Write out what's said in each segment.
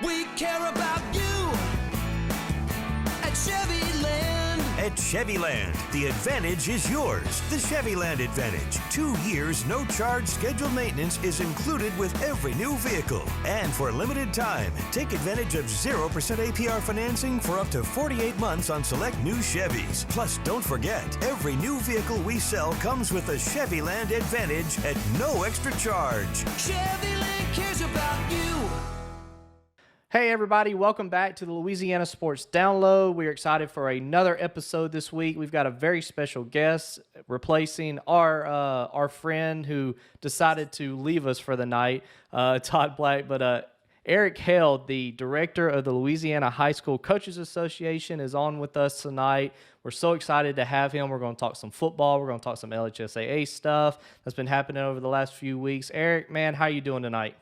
We care about you at Chevyland. At Chevyland, the advantage is yours. The Chevyland Advantage. 2 years, no charge scheduled maintenance is included with every new vehicle. And for a limited time, take advantage of 0% APR financing for up to 48 months on select new Chevys. Plus, don't forget, every new vehicle we sell comes with a Chevyland Advantage at no extra charge. Chevyland cares about you. Hey everybody, welcome back to the Louisiana Sports Download. We're excited for another episode this week. We've got a very special guest replacing our friend who decided to leave us for the night, Todd Black. But Eric Held, the director of the Louisiana High School Coaches Association, is on with us tonight. We're so excited to have him. We're going to talk some football. We're going to talk some LHSCA stuff that's been happening over the last few weeks. Eric, man, how you doing tonight?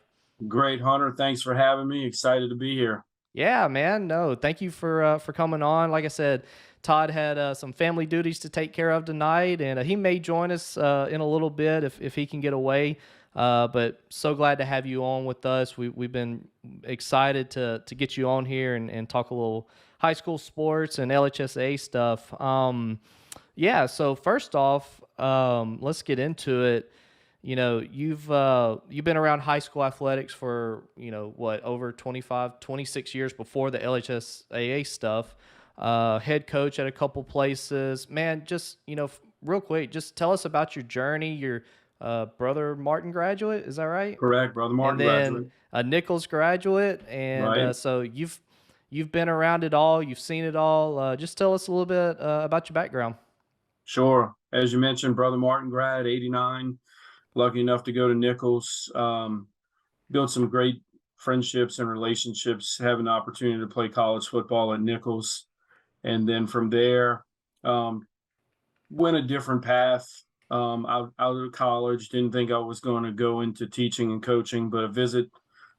Great, Hunter. Thanks for having me. Excited to be here. Yeah, man. No, thank you for coming on. Like I said, Todd had some family duties to take care of tonight, and he may join us in a little bit if he can get away. But so glad to have you on with us. We've been excited to get you on here and talk a little high school sports and LHSA stuff. Yeah. So first off, let's get into it. You know, you've been around high school athletics for, over 26 years before the LHSAA stuff. Head coach at a couple places. Man, just, real quick, just tell us about your journey. Your brother Martin graduate, is that right? Correct, brother Martin and then graduate. A Nichols graduate, and Right. So you've been around it all. You've seen it all. Just tell us a little bit about your background. Sure. As you mentioned, brother Martin grad, 89. Lucky enough to go to Nichols. Built some great friendships and relationships, having the opportunity to play college football at Nichols. And then from there, went a different path out of college. Didn't think I was going to go into teaching and coaching, but a visit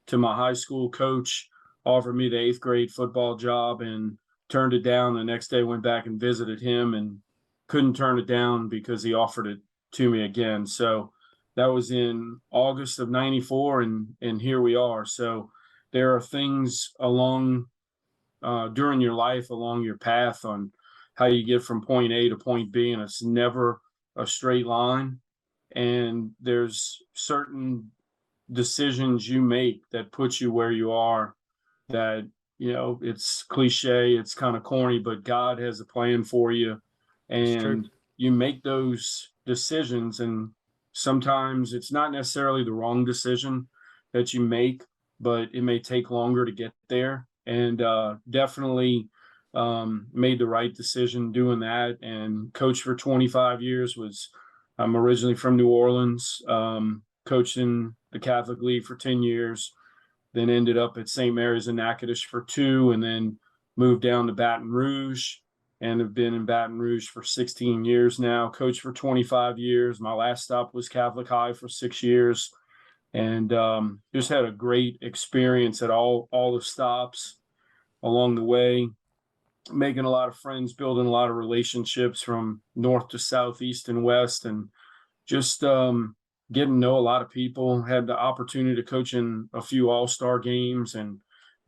to my high school coach offered me the 8th grade football job and turned it down. The next day went back and visited him and couldn't turn it down because he offered it to me again. So that was in August of 94, and here we are. So there are things along during your life, along your path on how you get from point A to point B, and it's never a straight line. And there's certain decisions you make that put you where you are that, it's cliche, it's kind of corny, but God has a plan for you. And you make those decisions, and sometimes it's not necessarily the wrong decision that you make, but it may take longer to get there. And definitely made the right decision doing that. And coached for 25 years. I'm originally from New Orleans, coached in the Catholic League for 10 years, then ended up at St. Mary's in Natchitoches for 2, and then moved down to Baton Rouge. And have been in Baton Rouge for 16 years now, coached for 25 years. My last stop was Catholic High for 6 years, and just had a great experience at all the stops along the way, making a lot of friends, building a lot of relationships from north to south, east and west, and just getting to know a lot of people. Had the opportunity to coach in a few all-star games and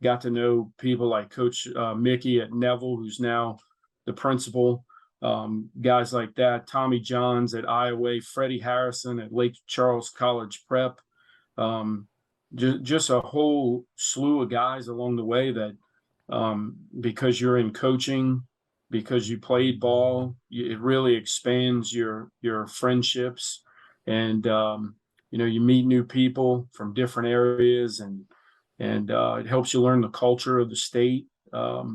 got to know people like Coach Mickey at Neville, who's now the principal, guys like that, Tommy Johns at Iowa, Freddie Harrison at Lake Charles College Prep, just a whole slew of guys along the way that because you're in coaching, because you played ball, it really expands your friendships, and you meet new people from different areas, and it helps you learn the culture of the state.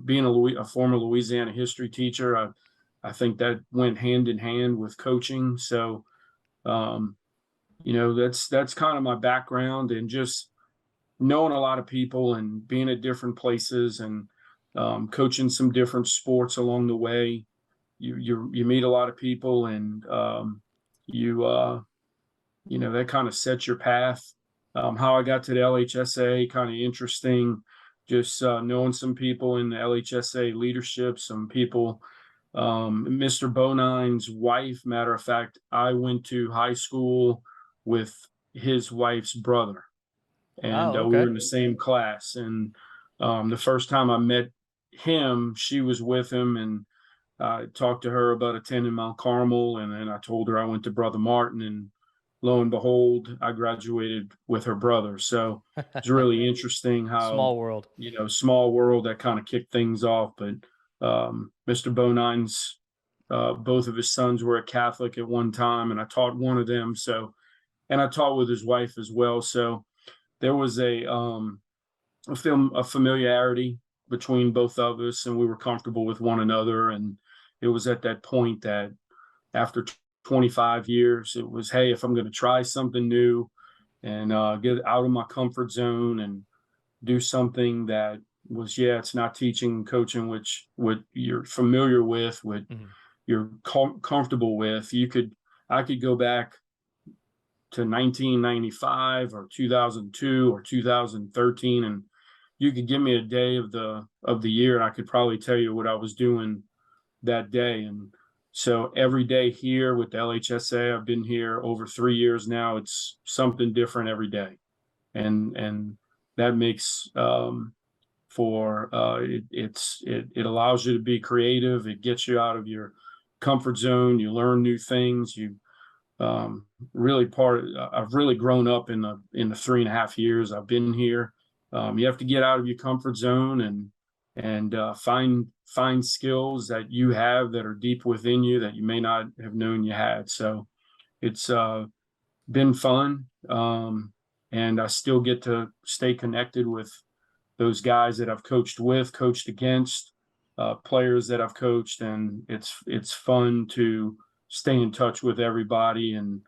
Being a former Louisiana history teacher, I think that went hand in hand with coaching. So, that's kind of my background, and just knowing a lot of people and being at different places and coaching some different sports along the way. You meet a lot of people, and that kind of sets your path. How I got to the LHSA, kind of interesting. Just knowing some people in the LHSA leadership, some people, Mr. Bonine's wife, matter of fact, I went to high school with his wife's brother, and we were in the same class. And The first time I met him, she was with him, and I talked to her about attending Mount Carmel, and then I told her I went to Brother Martin, and lo and behold, I graduated with her brother. So it's really interesting how, Small world. small world that kind of kicked things off. But Mr. Bonine's, both of his sons were a Catholic at one time, and I taught one of them. So, and I taught with his wife as well. So there was a familiarity between both of us, and we were comfortable with one another. And it was at that point that after 25 years, it was, hey, if I'm going to try something new and get out of my comfort zone and do something that was, yeah, it's not teaching and coaching, which what you're familiar with, what you're comfortable with. I could go back to 1995 or 2002 or 2013, and you could give me a day of the year, and I could probably tell you what I was doing that day. And so every day here with the LHSA, I've been here over 3 years now. It's something different every day, and that makes for it allows you to be creative. It gets you out of your comfort zone. You learn new things. I've really grown up in the 3.5 years I've been here. You have to get out of your comfort zone and find skills that you have that are deep within you that you may not have known you had. So it's been fun, and I still get to stay connected with those guys that I've coached with, coached against, players that I've coached, and it's fun to stay in touch with everybody and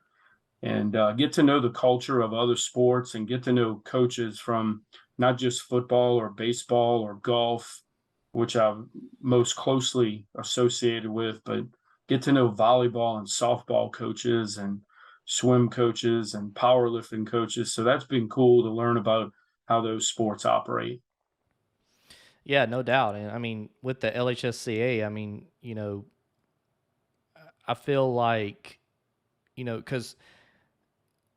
get to know the culture of other sports and get to know coaches from not just football or baseball or golf, which I'm most closely associated with, but get to know volleyball and softball coaches and swim coaches and powerlifting coaches. So that's been cool to learn about how those sports operate. Yeah, no doubt. And I mean, with the LHSCA, I mean, I feel like, because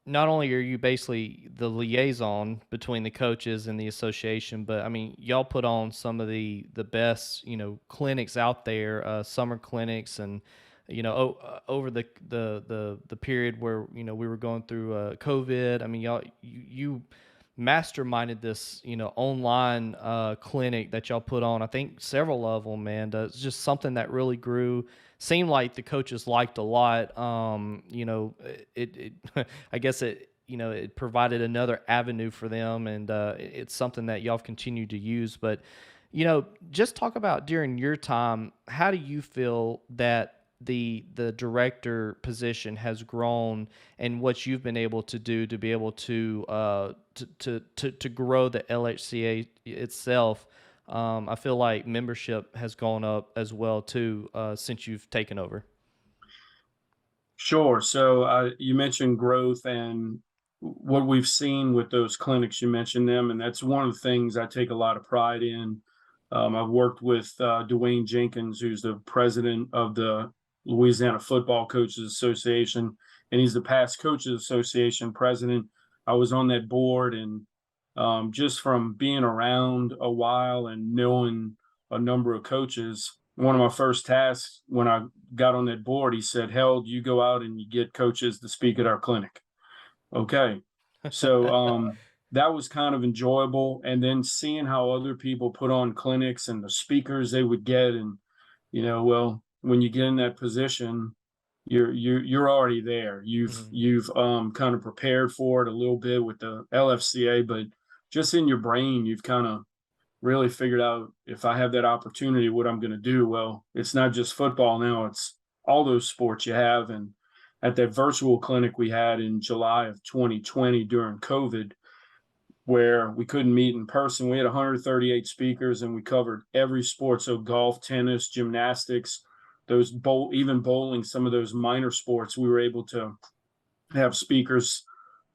not only are you basically the liaison between the coaches and the association, but I mean, y'all put on some of the best, clinics out there, summer clinics, and over the period where we were going through COVID. I mean, you masterminded this online clinic that y'all put on. I think several of them, man. It's just something that really grew. Seemed like the coaches liked a lot. It I guess it provided another avenue for them, and it's something that y'all have continued to use. But just talk about during your time, how do you feel that the director position has grown, and what you've been able to do to be able to grow the LHCA itself? I feel like membership has gone up as well too since you've taken over. Sure. So you mentioned growth and what we've seen with those clinics. You mentioned them, and that's one of the things I take a lot of pride in. I've worked with Dwayne Jenkins, who's the president of the Louisiana Football Coaches Association, and he's the Past Coaches Association president. I was on that board, and just from being around a while and knowing a number of coaches, one of my first tasks when I got on that board, he said, "Held, you go out and you get coaches to speak at our clinic." Okay. So that was kind of enjoyable. And then seeing how other people put on clinics and the speakers they would get. And, well, when you get in that position, you're already there. You've kind of prepared for it a little bit with the LFCA, but just in your brain, you've kind of really figured out, if I have that opportunity, what I'm going to do. Well, it's not just football now, it's all those sports you have. And at that virtual clinic we had in July of 2020 during COVID, where we couldn't meet in person, we had 138 speakers and we covered every sport. So golf, tennis, gymnastics, even bowling, some of those minor sports, we were able to have speakers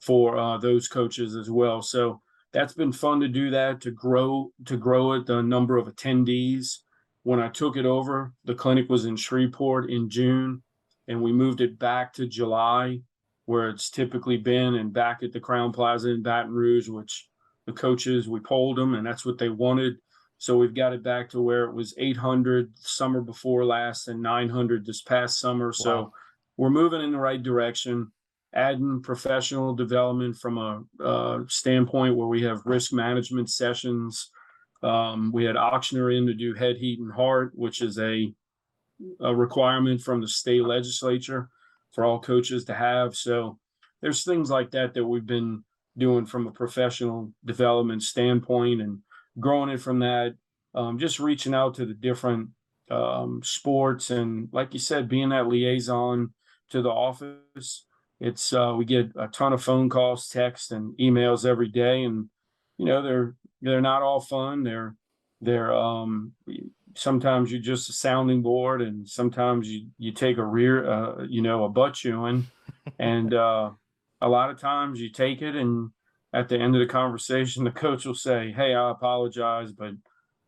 for those coaches as well. So that's been fun to do that, to grow it, the number of attendees. When I took it over, the clinic was in Shreveport in June, and we moved it back to July, where it's typically been, and back at the Crown Plaza in Baton Rouge, which the coaches, we polled them, and that's what they wanted. So we've got it back to where it was 800 summer before last and 900 this past summer. So Wow. we're moving in the right direction, adding professional development from a standpoint where we have risk management sessions. We had auctioneer in to do head, heat, and heart, which is a requirement from the state legislature for all coaches to have. So there's things like that that we've been doing from a professional development standpoint and growing it from that. Just reaching out to the different sports and, like you said, being that liaison to the office. It's we get a ton of phone calls, texts, and emails every day, and they're not all fun. They're sometimes you're just a sounding board, and sometimes you take a butt chewing, and a lot of times you take it, and at the end of the conversation, the coach will say, "Hey, I apologize, but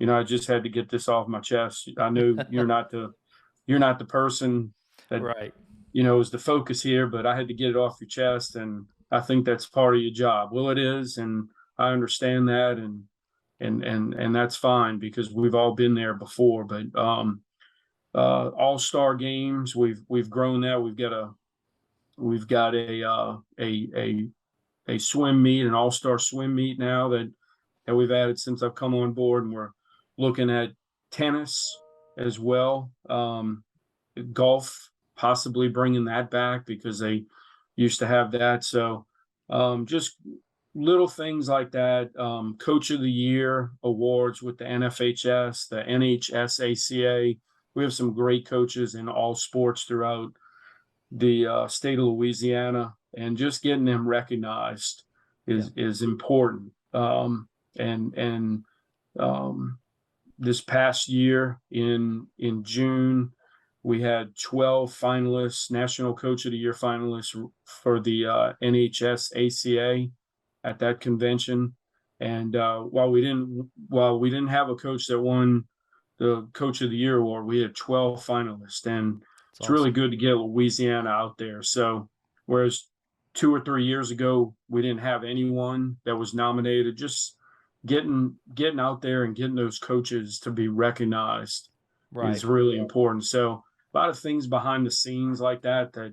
I just had to get this off my chest. I know you're not the person that Right. is the focus here, but I had to get it off your chest, and I think that's part of your job." Well, it is, and I understand that, and that's fine because we've all been there before. But all-star games, we've grown that. We've got a swim meet, an all-star swim meet now that we've added since I've come on board, and we're looking at tennis as well, golf, possibly bringing that back because they used to have that. So just little things like that. Coach of the Year awards with the NFHS, the NHSACA. We have some great coaches in all sports throughout the state of Louisiana, and just getting them recognized is important. And this past year in June, we had 12 finalists, National Coach of the Year finalists for the NHSACA at that convention. And while we didn't have a coach that won the Coach of the Year award, we had 12 finalists, and it's awesome. really good to get Louisiana out there. So whereas 2 or 3 years ago we didn't have anyone that was nominated, just getting out there and getting those coaches to be recognized Right. is really important. So a lot of things behind the scenes like that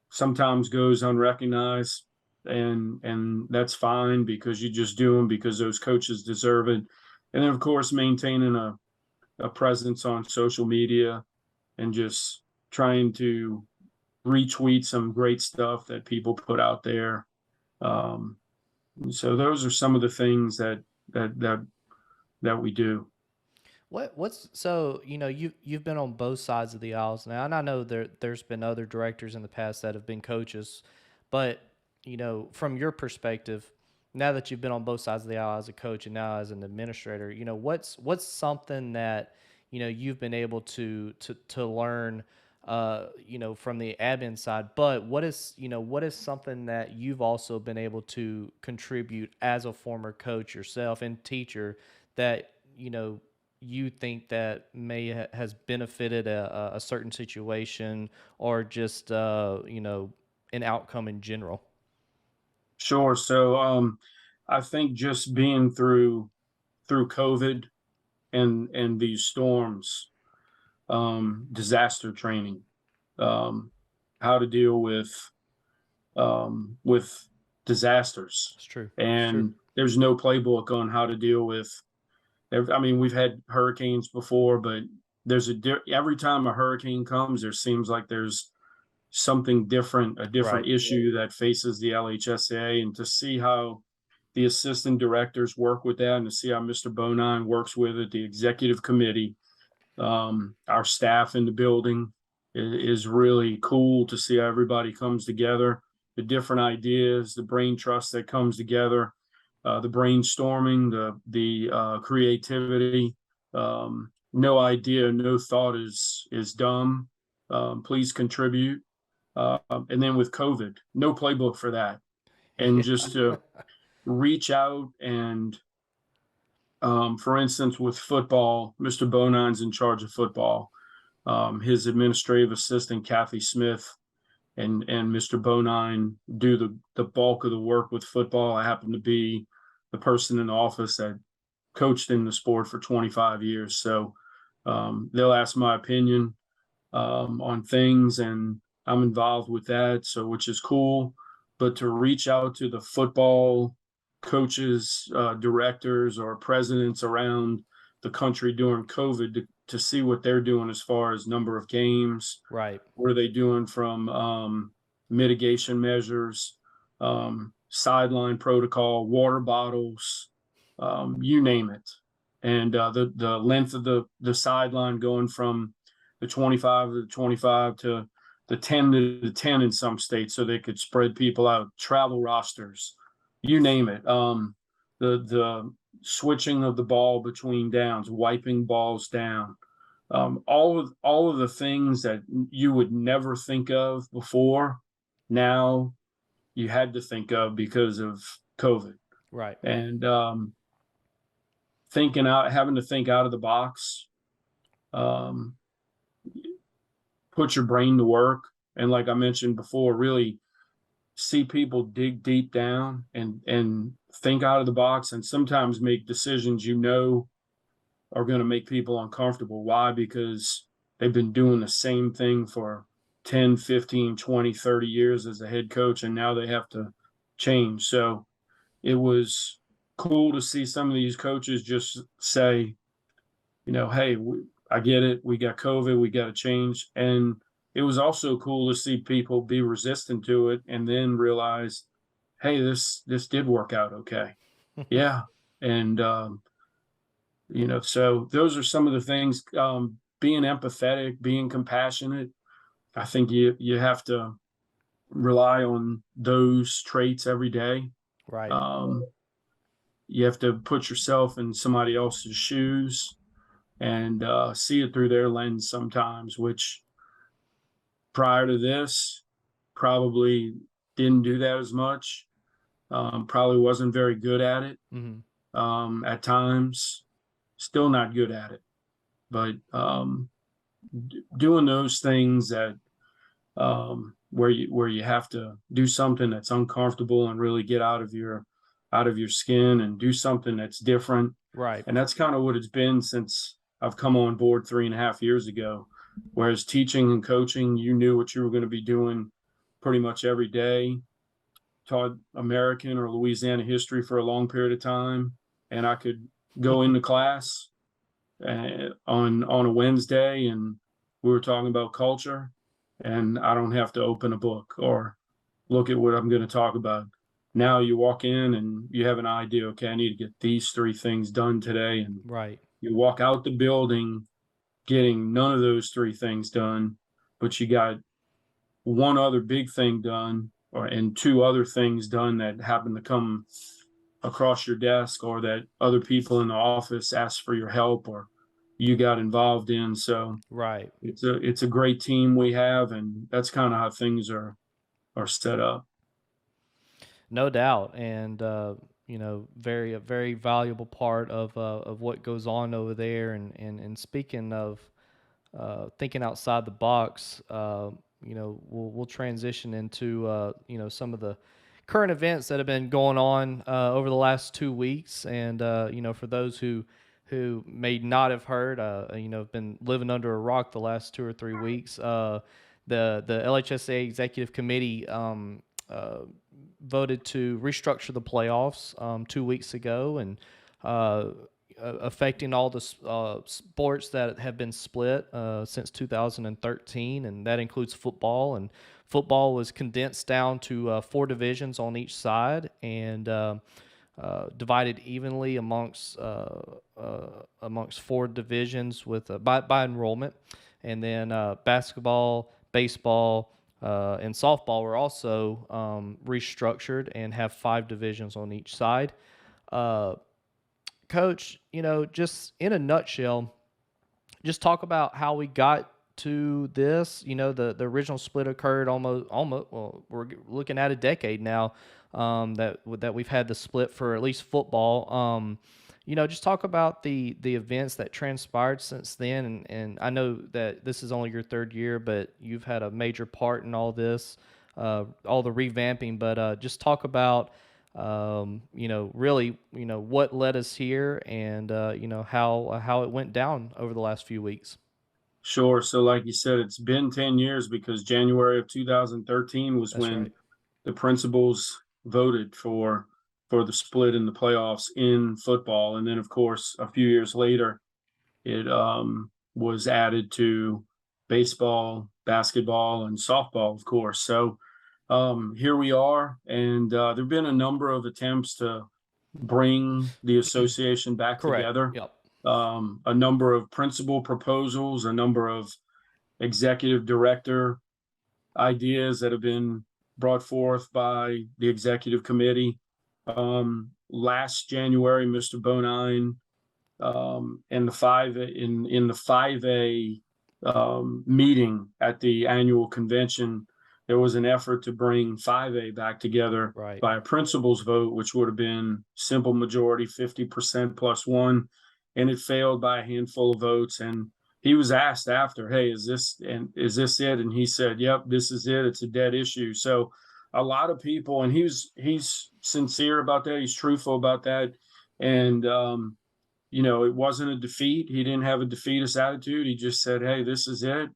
sometimes goes unrecognized, and that's fine because you just do them because those coaches deserve it. And then, of course, maintaining a presence on social media and just trying to retweet some great stuff that people put out there. So those are some of the things that we do. What's so you've been on both sides of the aisles now, and I know there's been other directors in the past that have been coaches, but from your perspective, now that you've been on both sides of the aisle as a coach and now as an administrator, what's something that you've been able to learn from the admin side, but what is something that you've also been able to contribute as a former coach yourself and teacher that you think that has benefited a certain situation or just an outcome in general? Sure. So I think just being through COVID and these storms, disaster training, how to deal with disasters. It's true. And there's no playbook on how to deal with. I mean, we've had hurricanes before, but every time a hurricane comes, there seems like there's something different, a different issue that faces the LHSCA, and to see how the assistant directors work with that, and to see how Mr. Bonine works with it, the executive committee, our staff in the building is really cool to see how everybody comes together, the different ideas, the brain trust that comes together, the brainstorming, the creativity. No idea, no thought is dumb. Please contribute. And then with COVID, no playbook for that. And just to reach out and, for instance, with football, Mr. Bonine's in charge of football. His administrative assistant, Kathy Smith, and Mr. Bonine do the bulk of the work with football. I happen to be the person in the office that coached in the sport for 25 years. So they'll ask my opinion on things, and I'm involved with that. So, which is cool. But to reach out to the football coaches, directors, or presidents around the country during COVID to see what they're doing as far as number of games, Right. what are they doing from mitigation measures, sideline protocol, water bottles, you name it. And the length of the sideline going from the 25 to the 25 to the 10 to the 10 in some states, so they could spread people out, travel rosters, you name it. The switching of the ball between downs, wiping balls down, all of the things that you would never think of before, now you had to think of because of COVID. Right. And having to think out of the box, um, put your brain to work, and like I mentioned before, really see people dig deep down and think out of the box, and sometimes make decisions are going to make people uncomfortable. Why? Because they've been doing the same thing for 10, 15, 20, 30 years as a head coach, and now they have to change. So it was cool to see some of these coaches just say, hey, I get it. We got COVID. We got to change. And it was also cool to see people be resistant to it and then realize, hey, this did work out okay. Yeah. And so those are some of the things. Being empathetic, being compassionate. I think you have to rely on those traits every day. Right. You have to put yourself in somebody else's shoes and see it through their lens sometimes, which prior to this probably didn't do that as much. Probably wasn't very good at it. At times, still not good at it. But doing those things that where you have to do something that's uncomfortable and really get out of your skin and do something that's different. Right. And that's kind of what it's been since I've come on board 3.5 years ago. Whereas teaching and coaching, you knew what you were going to be doing pretty much every day. Taught American or Louisiana history for a long period of time, and I could go into class on a Wednesday, and we were talking about culture, and I don't have to open a book or look at what I'm going to talk about. Now you walk in and you have an idea. Okay, I need to get these 3 things done today, and Right. you walk out the building getting none of those 3 things done, but you got one other big thing done, and 2 other things done that happen to come across your desk, or that other people in the office asked for your help or you got involved in. So Right. it's a great team we have, and that's kind of how things are set up. No doubt, and a very valuable part of what goes on over there. And speaking of thinking outside the box, we'll transition into some of the current events that have been going on over the last 2 weeks. And for those who may not have heard, have been living under a rock the last 2 or 3 weeks, the LHSCA Executive Committee voted to restructure the playoffs 2 weeks ago, and affecting all the sports that have been split since 2013, and that includes football. And football was condensed down to 4 divisions on each side, and divided evenly amongst 4 divisions with by enrollment. And then basketball, baseball, and softball were also restructured and have 5 divisions on each side. Coach, just in a nutshell, just talk about how we got to this. The original split occurred almost. Well, we're looking at a decade now that we've had the split for at least football. just talk about the events that transpired since then. And I know that this is only your third year, but you've had a major part in all this, all the revamping. But just talk about, really, what led us here, and how it went down over the last few weeks. Sure. So, like you said, it's been 10 years because January of 2013 was That's when right. the principals voted for the split in the playoffs in football, and then of course a few years later it was added to baseball, basketball, and softball, of course. So here we are, and there've been a number of attempts to bring the association back Correct. together. Yep. A number of principal proposals, a number of executive director ideas that have been brought forth by the executive committee. Last January, Mr. Bonine in the 5A meeting at the annual convention, there was an effort to bring 5A back together Right. by a principals vote, which would have been simple majority, 50% plus one, and it failed by a handful of votes. And he was asked after, "Hey, is this it?" And he said, "Yep, this is it. It's a dead issue." So a lot of people, and he's sincere about that. He's truthful about that, and it wasn't a defeat. He didn't have a defeatist attitude. He just said, "Hey, this is it.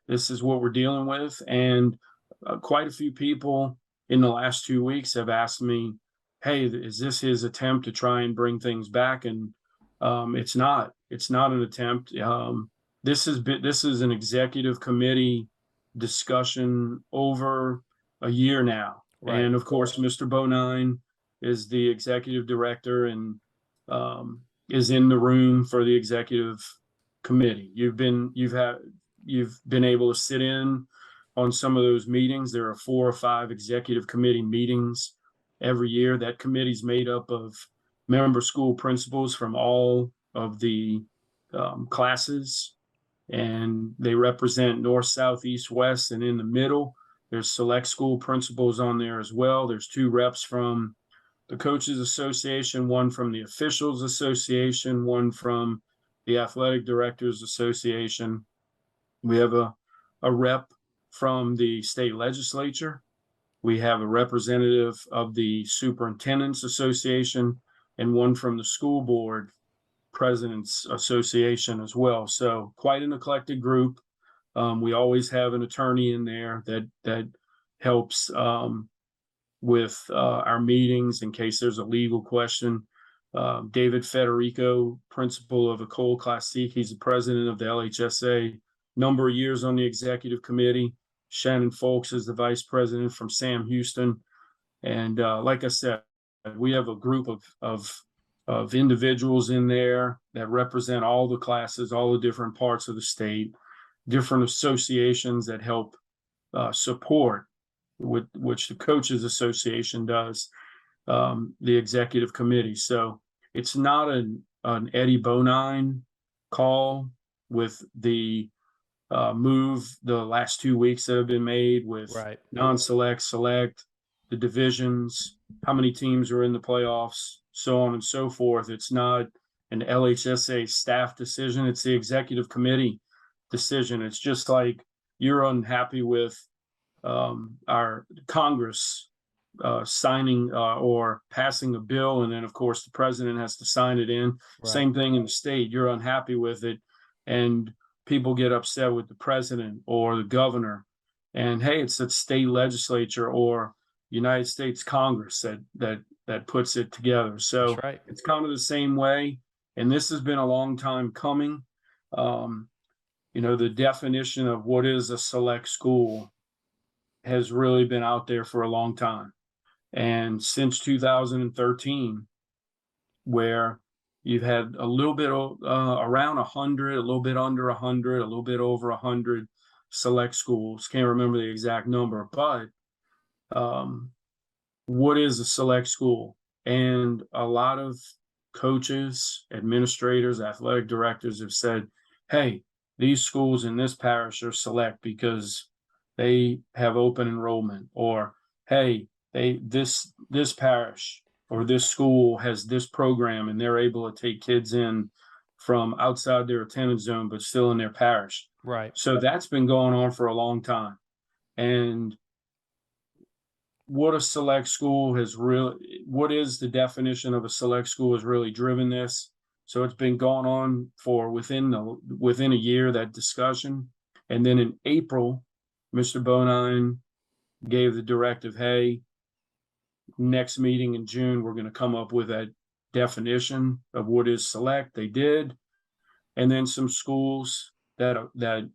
This is what we're dealing with." And quite a few people in the last 2 weeks have asked me, "Hey, is this his attempt to try and bring things back?" And it's not. It's not an attempt. This is an executive committee discussion over a year now, Right. and of course, Mr. Bonine is the executive director, and is in the room for the executive committee. You've been able to sit in on some of those meetings. There are 4 or 5 executive committee meetings every year. That committee's made up of member school principals from all of the classes, and they represent north, south, east, west, and in the middle. There's select school principals on there as well. There's 2 reps from the Coaches Association, one from the Officials Association, one from the Athletic Directors Association. We have a rep from the state legislature. We have a representative of the Superintendents Association, and one from the School Board Presidents Association as well. So quite an eclectic group. We always have an attorney in there that helps with our meetings in case there's a legal question. David Federico, principal of Ecole Classique, he's the president of the LHSCA, number of years on the executive committee. Shannon Folks is the vice president from Sam Houston. And like I said, we have a group of individuals in there that represent all the classes, all the different parts of the state, different associations that help support, which the Coaches Association does, the executive committee. So it's not an Eddie Bonine call with the move the last 2 weeks that have been made with Right. non-select, select, the divisions, how many teams are in the playoffs, so on and so forth. It's not an LHSA staff decision. It's the executive committee decision. It's just like you're unhappy with our Congress signing or passing a bill, and then of course the president has to sign it in. Right. Same thing in the state. You're unhappy with it, and people get upset with the president or the governor. And hey, it's the state legislature or United States Congress that puts it together. So That's right. it's kind of the same way. And this has been a long time coming. The definition of what is a select school has really been out there for a long time. And since 2013, where you've had a little bit around 100, a little bit under 100, a little bit over 100 select schools. Can't remember the exact number, but what is a select school? And a lot of coaches, administrators, athletic directors have said, "Hey, these schools in this parish are select because they have open enrollment," or "Hey, this parish or this school has this program and they're able to take kids in from outside their attendance zone, but still in their parish. Right. So that's been going on for a long time. And what a select school has really, what is the definition of a select school has really driven this. So it's been going on for within a year, that discussion. And then in April, Mr. Bonine gave the directive, hey, next meeting in June, we're going to come up with that definition of what is select. They did. And then some schools that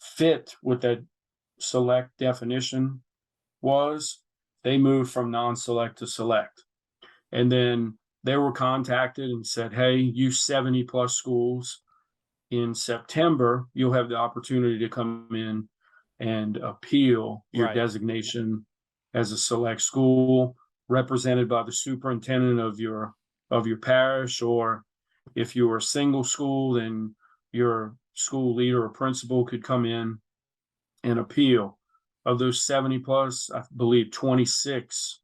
fit with that select definition they moved from non-select to select. And then they were contacted and said, hey, you 70 plus schools, in September, you'll have the opportunity to come in and appeal your designation as a select school, represented by the superintendent of your parish, or if you were a single school, then your school leader or principal could come in and appeal. Of those 70 plus, I believe 26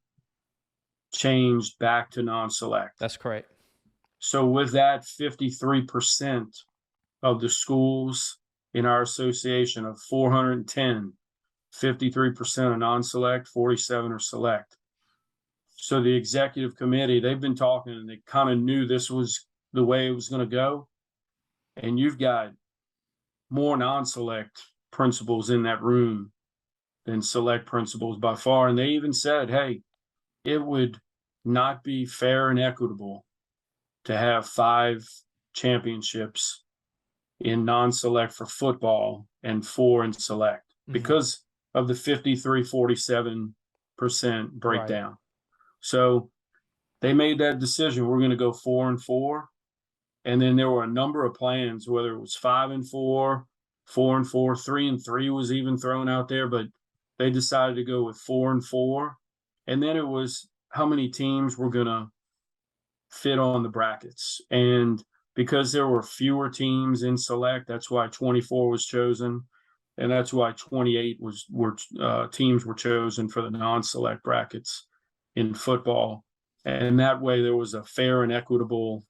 changed back to non-select. That's correct. So with that, 53% of the schools in our association of 410, 53% are non-select, 47 are select. So the executive committee, they've been talking and they kind of knew this was the way it was going to go. And you've got more non-select principals in that room than select principals by far. And they even said, hey, it would not be fair and equitable to have 5 championships in non-select for football and 4 in select because of the 53-47% breakdown. Right. So they made that decision. We're going to go 4 and 4. And then there were a number of plans, whether it was 5 and 4, 4 and 4, 3 and 3 was even thrown out there, but they decided to go with 4 and 4. And then it was how many teams were going to fit on the brackets. And because there were fewer teams in select, that's why 24 was chosen. And that's why 28 teams were chosen for the non-select brackets in football. And that way there was a fair and equitable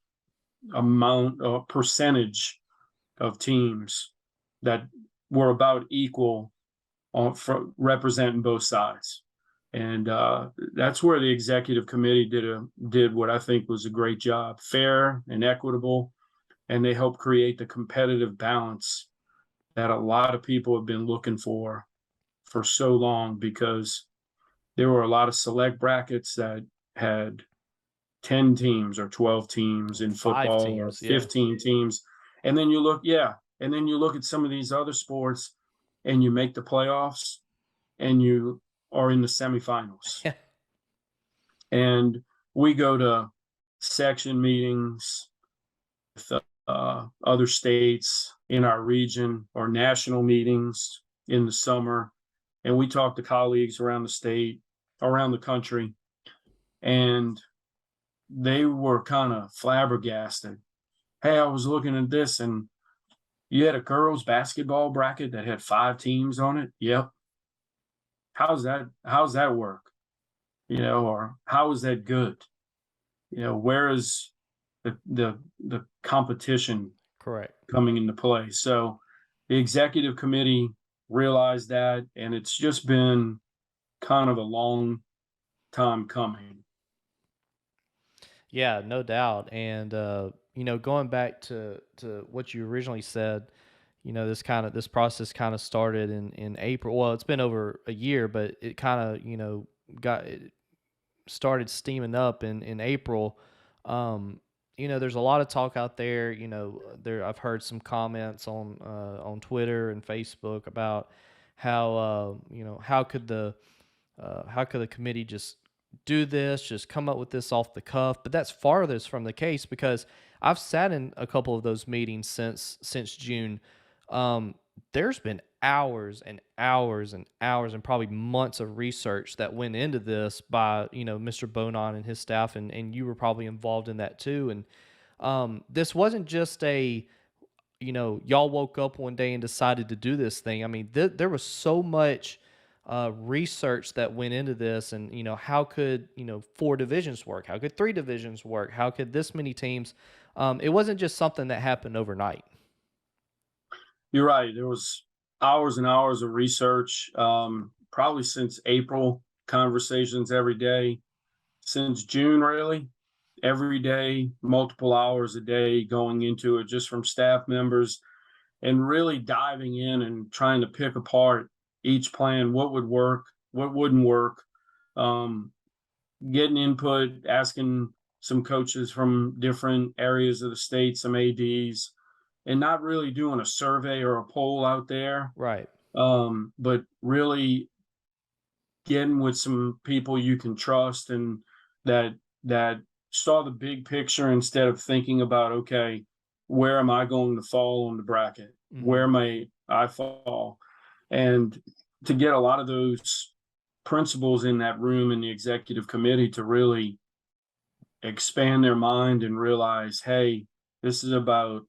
percentage of teams that were about equal for representing both sides. And that's where the executive committee did what I think was a great job, fair and equitable, and they helped create the competitive balance that a lot of people have been looking for so long, because there were a lot of select brackets that had 10 teams or 12 teams in football, teams, or 15 teams. And then you look at some of these other sports and you make the playoffs and you are in the semifinals. Yeah. And we go to section meetings with other states in our region or national meetings in the summer. And we talk to colleagues around the state, around the country, and they were kind of flabbergasted. Hey, I was looking at this and you had a girls basketball bracket that had 5 teams on it. Yep. How's that work? Or how is that good? Where is the competition correct coming into play? So the executive committee realized that, and it's just been kind of a long time coming. Yeah, no doubt. And going back to what you originally said, this process kind of started in April. Well, it's been over a year, but it kind of started steaming up in April. There's a lot of talk out there. I've heard some comments on Twitter and Facebook about how how could the committee just do this, just come up with this off the cuff. But that's farthest from the case, because I've sat in a couple of those meetings since June. There's been hours and hours and hours and probably months of research that went into this by Mr. Bonon and his staff, and you were probably involved in that too. And this wasn't just a y'all woke up one day and decided to do this thing. I mean, there was so much research that went into this, and how could 4 divisions work? How could 3 divisions work? How could this many teams? It wasn't just something that happened overnight. You're right. There was hours and hours of research, probably since April, conversations every day, since June, really, every day, multiple hours a day going into it, just from staff members, and really diving in and trying to pick apart each plan, what would work, what wouldn't work, um, getting input, asking some coaches from different areas of the state, some ADs, and not really doing a survey or a poll out there, Right. but really getting with some people you can trust and that saw the big picture instead of thinking about, okay, where am I going to fall on the bracket? Where may I fall? And to get a lot of those principals in that room in the executive committee to really expand their mind and realize, hey, this is about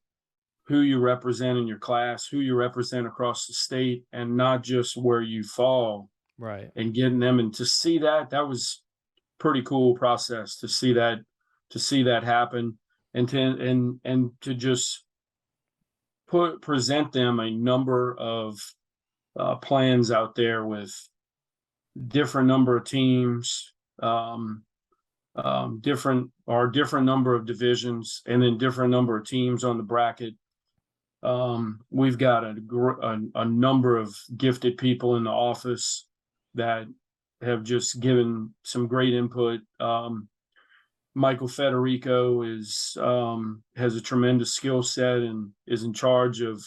who you represent in your class, who you represent across the state, and not just where you fall, Right. and getting them, and to see that was pretty cool process to see that happen, and to just present them a number of plans out there with different number of teams, different number of divisions, and then different number of teams on the bracket. We've got a number of gifted people in the office that have just given some great input. Michael Federico has a tremendous skill set and is in charge of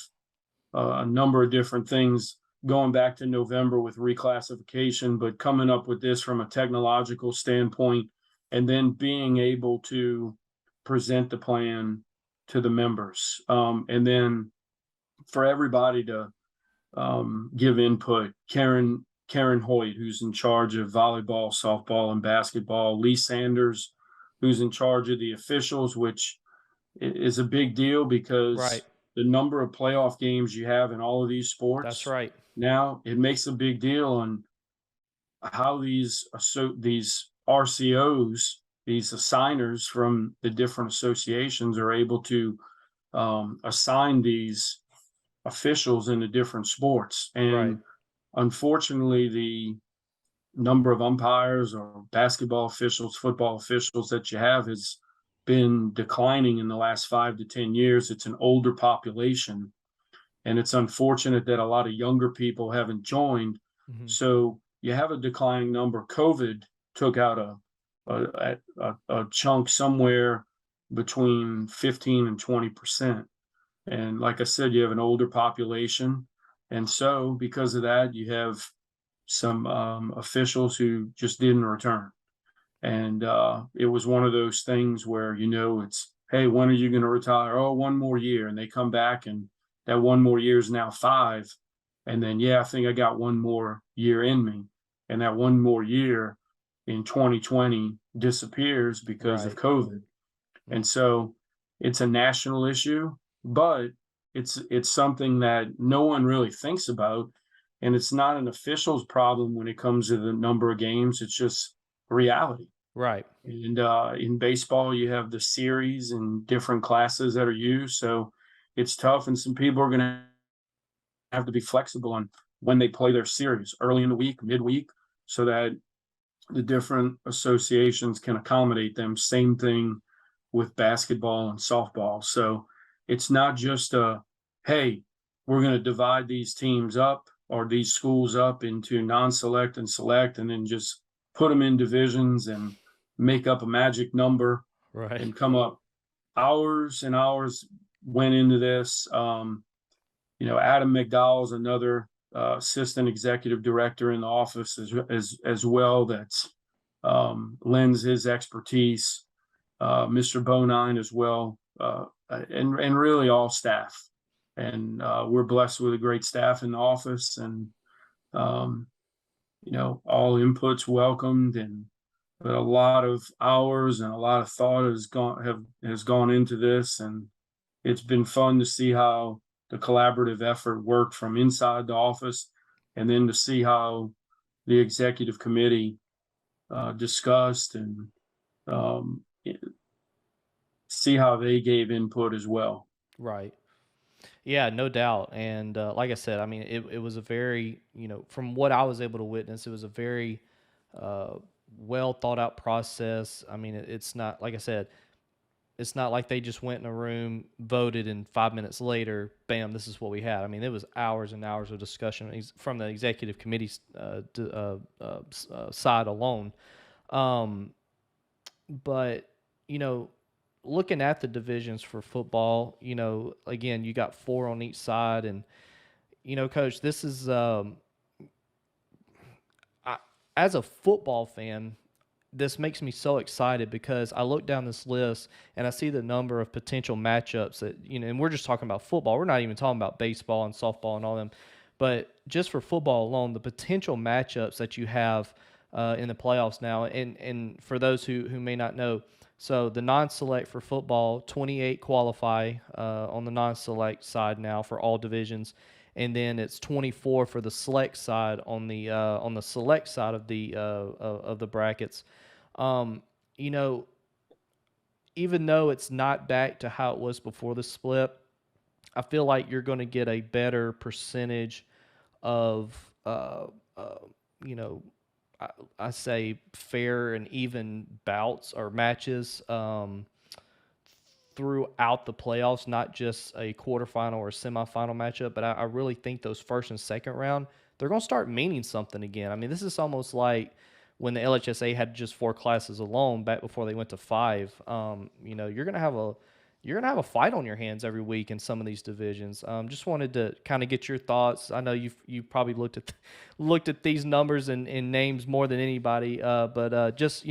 a number of different things going back to November with reclassification, but coming up with this from a technological standpoint, and then being able to present the plan to the members. And then for everybody to give input. Karen Hoyt, who's in charge of volleyball, softball, and basketball. Lee Sanders, who's in charge of the officials, which is a big deal because Right. the number of playoff games you have in all of these sports. That's right. Now it makes a big deal on how these RCOs, these assigners from the different associations, are able to assign these officials in the different sports. And Right. unfortunately, the number of umpires or basketball officials, football officials that you have has been declining in the last 5 to 10 years. It's an older population, and it's unfortunate that a lot of younger people haven't joined. Mhm. So you have a declining number. COVID took out a chunk somewhere between 15 and 20%. And like I said, you have an older population. And so because of that, you have some officials who just didn't return. And it was one of those things where, it's, hey, when are you going to retire? Oh, 1 more year. And they come back, and that 1 more year is now 5. And then, I think I got 1 more year in me. And that 1 more year in 2020 disappears because of Right. COVID. And so it's a national issue, but it's something that no one really thinks about. And it's not an official's problem when it comes to the number of games. It's just reality. Right. And in baseball, you have the series and different classes that are used. So it's tough. And some people are going to have to be flexible on when they play their series, early in the week, midweek, so that the different associations can accommodate them. Same thing with basketball and softball. So it's not just hey, we're going to divide these teams up or these schools up into non-select and select, and then just put them in divisions and make up a magic number Right. and come up. Hours and hours went into this. Adam McDowell's another assistant executive director in the office as well. That's lends his expertise. Mr. Bonine as well, and really all staff. And we're blessed with a great staff in the office, and all inputs welcomed, but a lot of hours and a lot of thought has gone into this, and it's been fun to see how the collaborative effort worked from inside the office, and then to see how the executive committee discussed and see how they gave input as well. Right. Yeah, no doubt. And like I said, I mean, it was a very, from what I was able to witness, it was a very uh, well thought out process. I mean, it's not, like I said, it's not like they just went in a room, voted, and 5 minutes later, bam, this is what we had. I mean, it was hours and hours of discussion from the executive committee side alone. Um, but, you know, looking at the divisions for football, again, you got four on each side. And, Coach, this is, as a football fan, this makes me so excited because I look down this list and I see the number of potential matchups that, and we're just talking about football. We're not even talking about baseball and softball and all them. But just for football alone, the potential matchups that you have in the playoffs now, and for those who may not know, so the non-select for football, 28 qualify on the non-select side now for all divisions, and then it's 24 for the select side on the select side of the brackets. Um, you know, even though it's not back to how it was before the split, I feel like you're going to get a better percentage of, you know, I say fair and even bouts or matches throughout the playoffs, not just a quarterfinal or a semifinal matchup. But I really think those first and second round, they're going to start meaning something again. I mean, this is almost like when the LHSA had just 4 classes alone back before they went to 5. You're gonna have a fight on your hands every week in some of these divisions. Just wanted to kind of get your thoughts. I know you probably looked at these numbers and names more than anybody, but just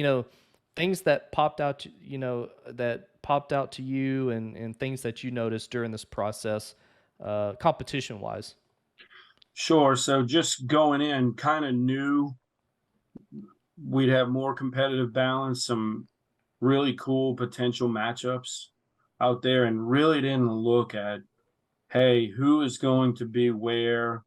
things that popped out to you and things that you noticed during this process, competition wise. Sure. So just going in, kind of knew we'd have more competitive balance, some really cool potential matchups out there, and really didn't look at, hey, who is going to be where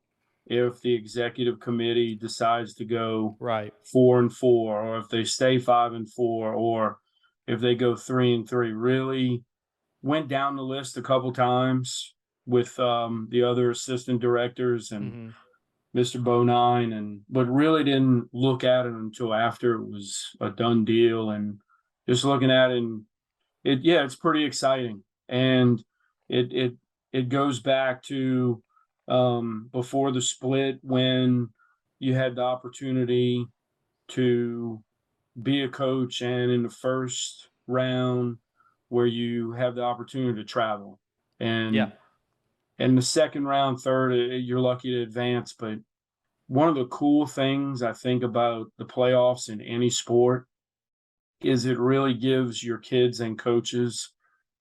if the executive committee decides to go Right. 4-4, or if they stay 5-4, or if they go 3-3. Really went down the list a couple times with the other assistant directors and Mm-hmm. Mr. Bonine, but really didn't look at it until after it was a done deal, and just looking at it, and it's pretty exciting. And it goes back to before the split, when you had the opportunity to be a coach, and in the first round where you have the opportunity to travel, Yeah. and in the second round, third, you're lucky to advance. But one of the cool things I think about the playoffs in any sport is it really gives your kids and coaches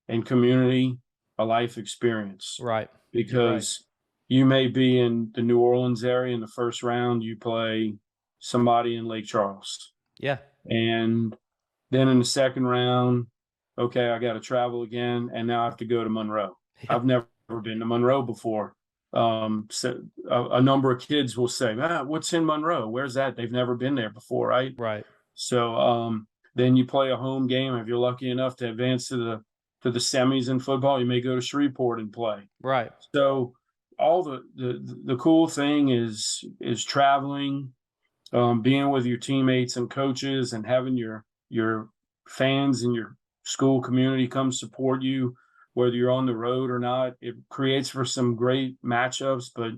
and community a life experience, Right. You're right. because you may be in the New Orleans area in the first round, you play somebody in Lake Charles. Yeah. And then in the second round, okay, I got to travel again, and now I have to go to Monroe. Yeah. I've never been to Monroe before. So a number of kids will say, what's in Monroe? Where's that? They've never been there before, right? Right. So then you play a home game. If you're lucky enough to advance to the semis in football, you may go to Shreveport and play. Right. So all the cool thing is traveling, being with your teammates and coaches, and having your fans and your school community come support you, whether you're on the road or not. It creates for some great matchups, but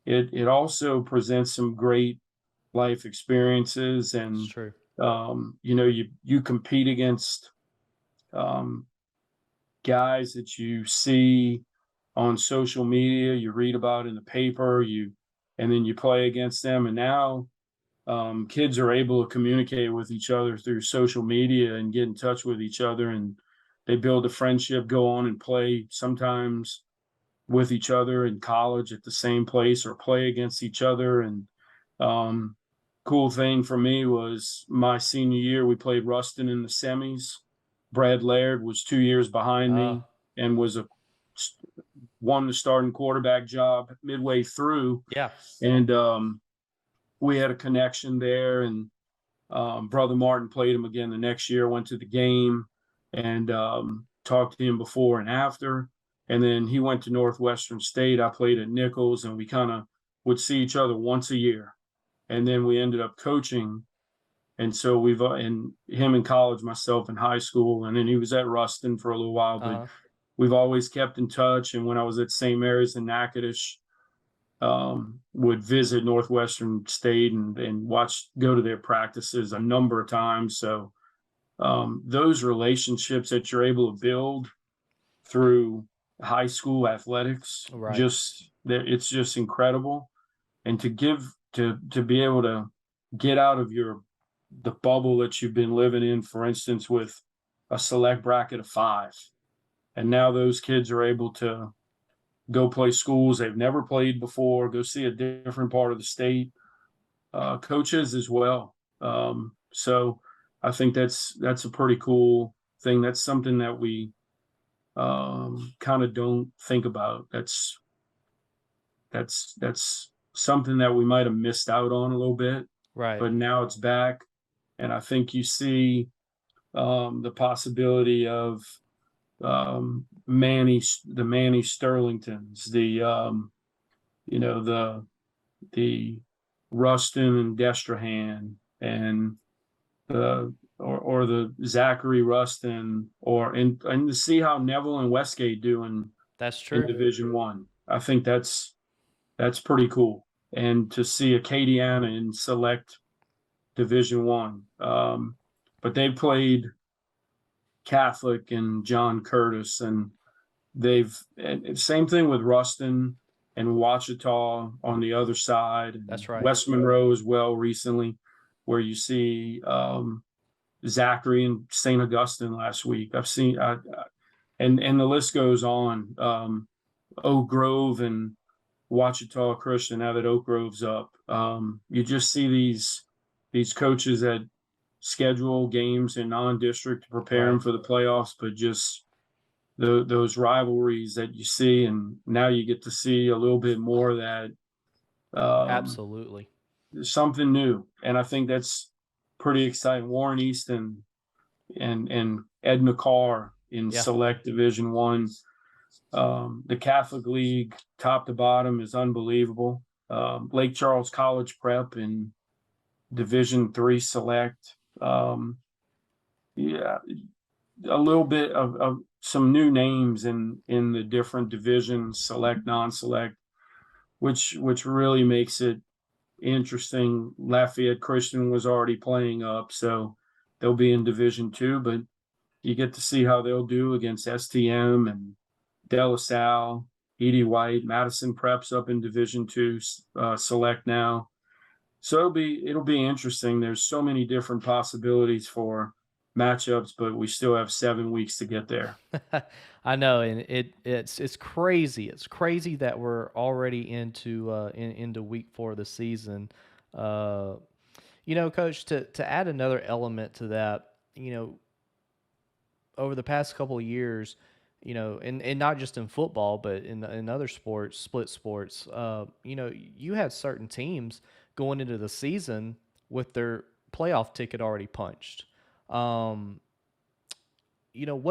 it also presents some great life experiences. It's And true. you compete against um, guys that you see on social media, you read about in the paper, and then you play against them. And now kids are able to communicate with each other through social media and get in touch with each other, and they build a friendship, go on and play sometimes with each other in college at the same place, or play against each other. And um, cool thing for me was my senior year, we played Ruston in the semis. Brad Laird was 2 years behind Uh, me and won the starting quarterback job midway through. yeah. And we had a connection there, and Brother Martin played him again the next year, went to the game, and talked to him before and after. And then he went to Northwestern State. I played at Nichols, and we kind of would see each other once a year. And then we ended up coaching. And so we've and him in college, myself in high school, and then he was at Ruston for a little while. But we've always kept in touch. And when I was at St. Mary's in Natchitoches, would visit Northwestern State and go to their practices a number of times. So those relationships that you're able to build through high school athletics, Right. it's just incredible. And to be able to get out of the bubble that you've been living in, for instance, with a select bracket of 5, and now those kids are able to go play schools they've never played before, go see a different part of the state, coaches as well. So I think that's a pretty cool thing. That's something that we kind of don't think about. That's something that we might have missed out on a little bit, Right. but now it's back. And I think you see the possibility of the Manny Sterlingtons, the Rustin and Destrehan, and or the Zachary Rustin, and to see how Neville and Westgate do That's in true. Division One. I think that's pretty cool. And to see Acadiana in select Division One. But they played Catholic and John Curtis, and same thing with Ruston and Ouachita on the other side. And That's right. West Monroe as well recently, where you see Zachary and St. Augustine last week. I've seen and the list goes on. Oak Grove and Ouachita Christian, now that Oak Grove's up. You just see these coaches that schedule games in non-district to prepare them for the playoffs, but just those rivalries that you see, and now you get to see a little bit more of that. Absolutely. Something new, and I think that's pretty exciting. Warren Easton and Edna Carr in select Division One. The Catholic League, top to bottom, is unbelievable. Lake Charles College Prep in Division III select. A little bit of some new names in the different divisions, select, non-select, which really makes it interesting. Lafayette Christian was already playing up, so they'll be in Division II, but you get to see how they'll do against STM and De La Salle, Edie White. Madison Prep's up in Division II select now. So it'll be interesting. There's so many different possibilities for matchups, but we still have 7 weeks to get there. I know, and it's crazy. It's crazy that we're already into week 4 of the season. Coach, to add another element to that, over the past couple of years, and not just in football, but in other sports, split sports, you had certain teams going into the season with their playoff ticket already punched. What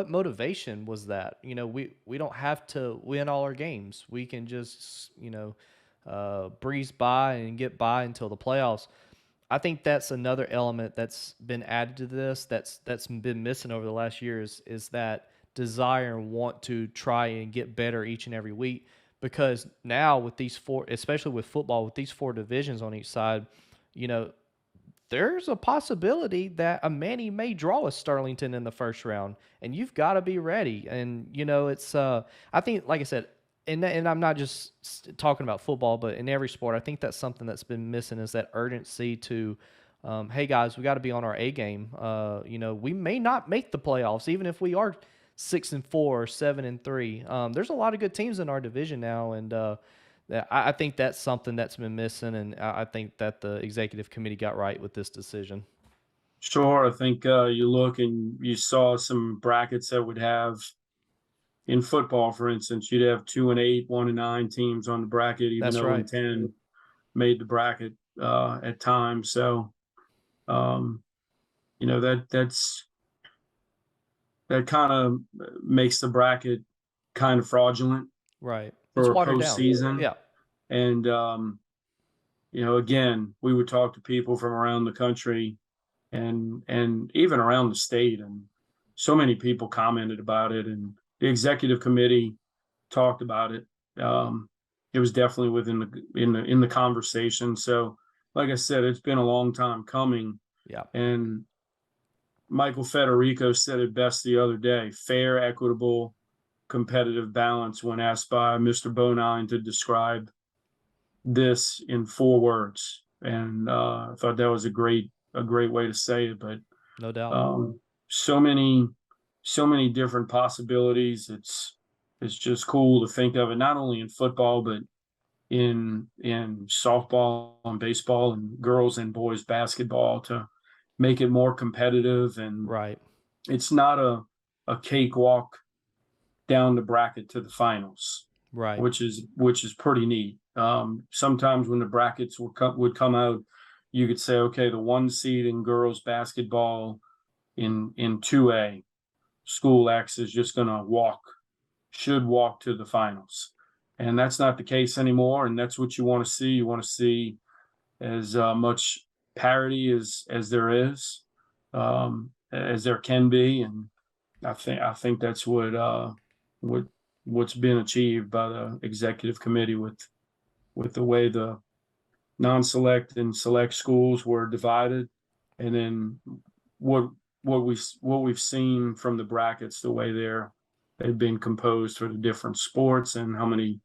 motivation was that? We don't have to win all our games. We can just, breeze by and get by until the playoffs. I think that's another element that's been added to this that's been missing over the last year is that desire and want to try and get better each and every week, because now with these 4, especially with football, with these 4 divisions on each side, there's a possibility that a Manny may draw a Sterlington in the first round, and you've got to be ready. And it's I think, like I said, and I'm not just talking about football, but in every sport, I think that's something that's been missing, is that urgency to, hey guys, we got to be on our A game. We may not make the playoffs, even if we are 6-4 or 7-3. There's a lot of good teams in our division now, and I think that's something that's been missing, and I think that the executive committee got right with this decision. Sure. I think you look and you saw some brackets that would have, in football, for instance, you'd have 2-8, 1-9 teams on the bracket, even That's though right. 10 made the bracket. at times. So, you know, that kind of makes the bracket kind of fraudulent Right. It's for a watered down. postseason. Yeah. And, you know, again, we would talk to people from around the country and even around the state, and so many people commented about it, and the executive committee talked about it. It was definitely within the conversation. So, like I said, it's been a long time coming. Yeah. And Michael Federico said it best the other day: fair, equitable, competitive balance, when asked by Mr. Bonine to describe this in 4 words. And I thought that was a great way to say it. But No doubt. so many different possibilities. It's just cool to think of it, not only in football, but in softball and baseball and girls and boys basketball, to make it more competitive. And Right. it's not a cakewalk down the bracket to the finals, Right. which is pretty neat. Sometimes when the brackets would come out, you could say, okay, the 1 seed in girls basketball in 2A, school X is just going to should walk to the finals. And that's not the case anymore. And that's what you want to see. You want to see as much parity as there is, as there can be. And I think that's what's been achieved by the executive committee with the way the non-select and select schools were divided, and then what we've seen from the brackets, the way they've been composed for the different sports, and how many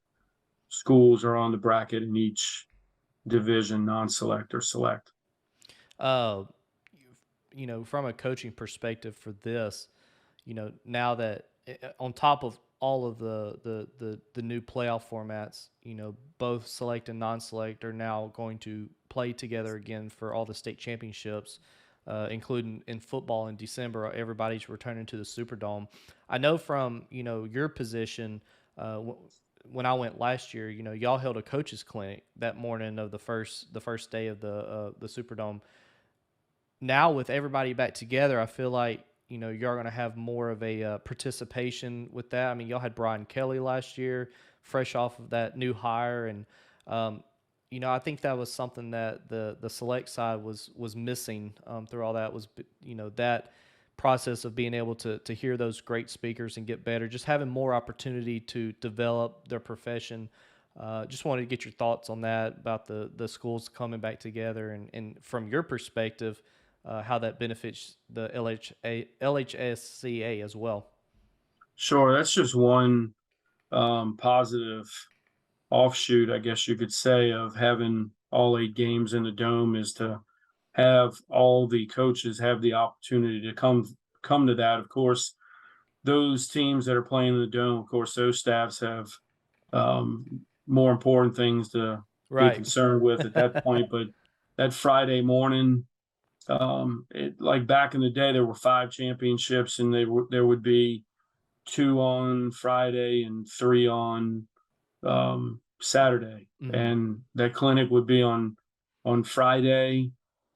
schools are on the bracket in each division, non-select or select. Uh, from a coaching perspective for this, now that on top of all of the new playoff formats, both select and non-select are now going to play together again for all the state championships, including in football in December. Everybody's returning to the Superdome. I know from your position. When I went last year, y'all held a coaches clinic that morning of the first day of the Superdome. Now with everybody back together, I feel like y'all going to have more of a participation with that. I mean, y'all had Brian Kelly last year, fresh off of that new hire, and I think that was something that the select side was missing through all that, was that process of being able to hear those great speakers and get better, just having more opportunity to develop their profession. Just wanted to get your thoughts on that, about the schools coming back together, and from your perspective, how that benefits the LHSCA as well. Sure, that's just one positive offshoot, I guess you could say, of having all 8 games in the dome, is to have all the coaches have the opportunity to come to that. Of course, those teams that are playing in the dome, of course, those staffs have more important things to be Right. concerned with at that point. But that Friday morning, like back in the day, there were 5 championships, and there would be 2 on Friday and 3 on Saturday, and that clinic would be on Friday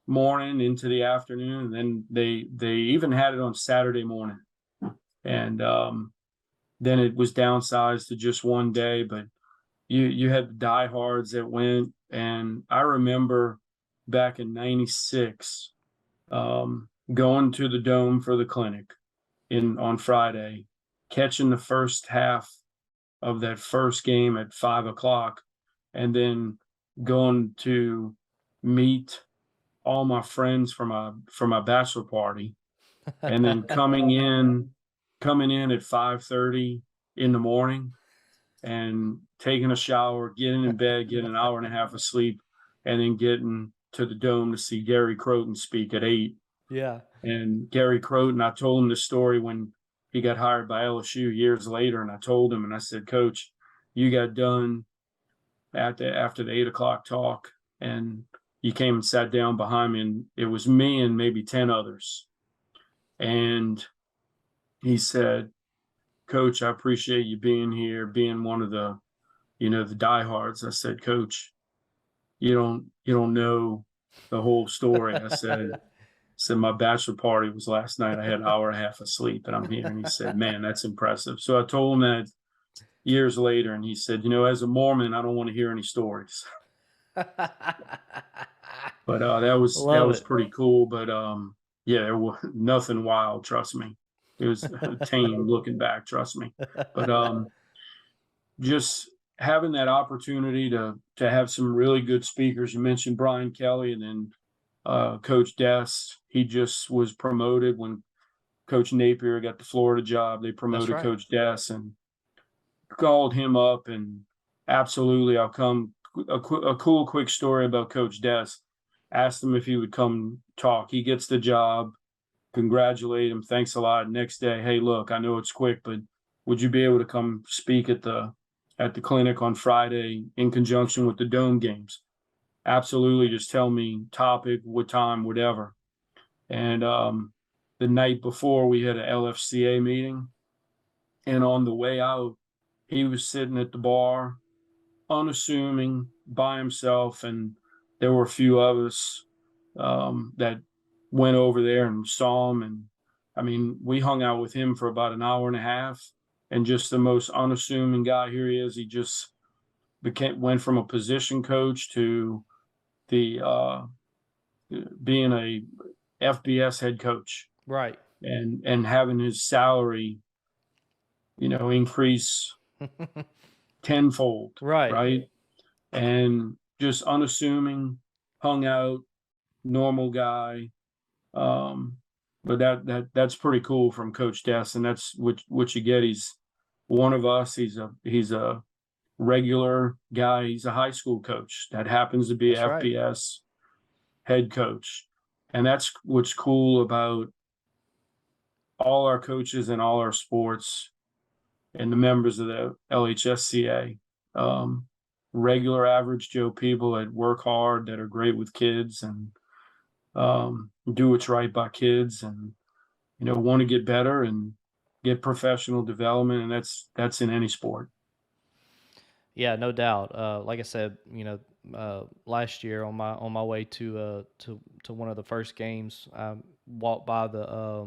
morning into the afternoon, and then they even had it on Saturday morning, and then it was downsized to just one day. But you had the diehards that went, and I remember back in '96 going to the dome for the clinic on Friday, catching the first half of that first game at 5 o'clock, and then going to meet all my friends for my bachelor party, and then coming in at 5:30 in the morning, and taking a shower, getting in bed, getting an hour and a half of sleep, and then getting to the dome to see Gary Croton speak at 8. Yeah. And Gary Croton, I told him the story when he got hired by LSU years later, and I told him, and I said, Coach, you got done after the 8 o'clock talk, and you came and sat down behind me, and it was me and maybe 10 others. And he said, Coach, I appreciate you being here, being one of the, the diehards. I said, Coach, you don't know the whole story. I said my bachelor party was last night. I had an hour and a half of sleep, and I'm here. And he said, "Man, that's impressive." So I told him that years later, and he said, "As a Mormon, I don't want to hear any stories." But that Love was it. pretty cool. But yeah, there was nothing wild. Trust me, it was tame looking back. Trust me. But just having that opportunity to have some really good speakers. You mentioned Brian Kelly, and then Coach Des. He just was promoted when Coach Napier got the Florida job. They That's promoted right. Coach Des and called him up, and absolutely, I'll come. A cool, quick story about Coach Des. Asked him if he would come talk. He gets the job. Congratulate him. Thanks a lot. Next day, hey, look, I know it's quick, but would you be able to come speak at the clinic on Friday in conjunction with the Dome games? Absolutely. Just tell me topic, what time, whatever. And the night before, we had a LFCA meeting, and on the way out, he was sitting at the bar, unassuming, by himself, and there were a few of us that went over there and saw him. And I mean, we hung out with him for about an hour and a half, and just the most unassuming guy. Here he is. He just went from a position coach to the being a FBS head coach, Right. and having his salary, increase tenfold, Right. right? And just unassuming, hung out, normal guy. Um, but that's pretty cool from Coach Des, and that's what you get. He's one of us. He's a regular guy. He's a high school coach that happens to be That's a right. FBS head coach, and that's what's cool about all our coaches and all our sports and the members of the LHSCA. Regular average Joe people that work hard, that are great with kids, and do what's right by kids, and want to get better and get professional development, and that's in any sport. Yeah, no doubt. Like I said, last year on my way to one of the first games, I walked by the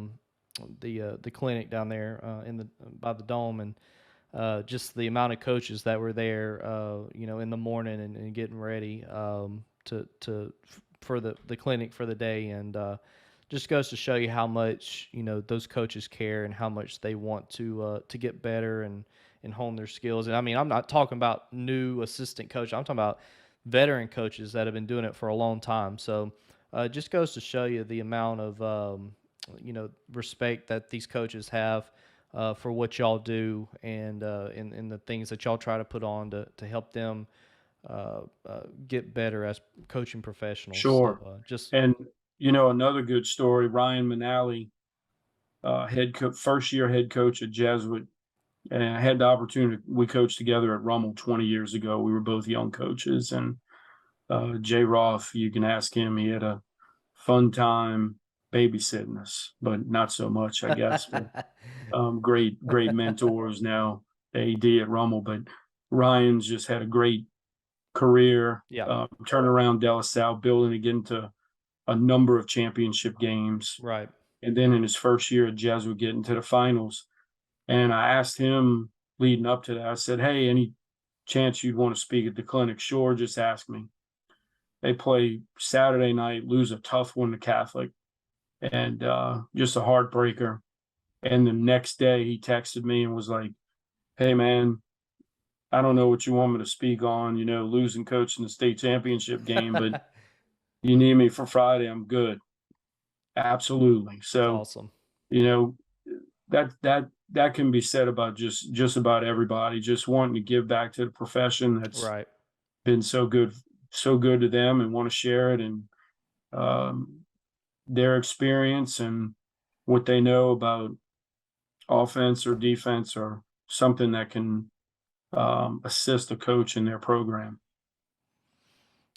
clinic down there in the by the dome, and just the amount of coaches that were there, in the morning and getting ready for the clinic for the day, and just goes to show you how much those coaches care and how much they want to get better and hone their skills. And I mean, I'm not talking about new assistant coaches. I'm talking about veteran coaches that have been doing it for a long time. So it just goes to show you the amount of respect that these coaches have for what y'all do, and in the things that y'all try to put on to help them get better as coaching professionals. So Sure. just And another good story, Ryan Manali, first year head coach at Jesuit. And I had the opportunity, we coached together at Rummel 20 years ago. We were both young coaches, and Jay Roth, you can ask him, he had a fun time babysitting us, but not so much, I guess. But great mentors now, AD at Rummel. But Ryan's just had a great career, yeah, turning around De La Salle, building to get into a number of championship games. right. And then in his first year at Jesuit, getting to the finals. And I asked him leading up to that, I said, hey, any chance you'd want to speak at the clinic? Sure, just ask me. They play Saturday night, lose a tough one to Catholic, and just a heartbreaker. And the next day he texted me and was like, hey, man, I don't know what you want me to speak on, losing coach in the state championship game, but you need me for Friday, I'm good. Absolutely. It's So, awesome. you know, that can be said about just about everybody, just wanting to give back to the profession that's Right. been so good to them, and want to share it, and um, their experience and what they know about offense or defense, or something that can assist a coach in their program.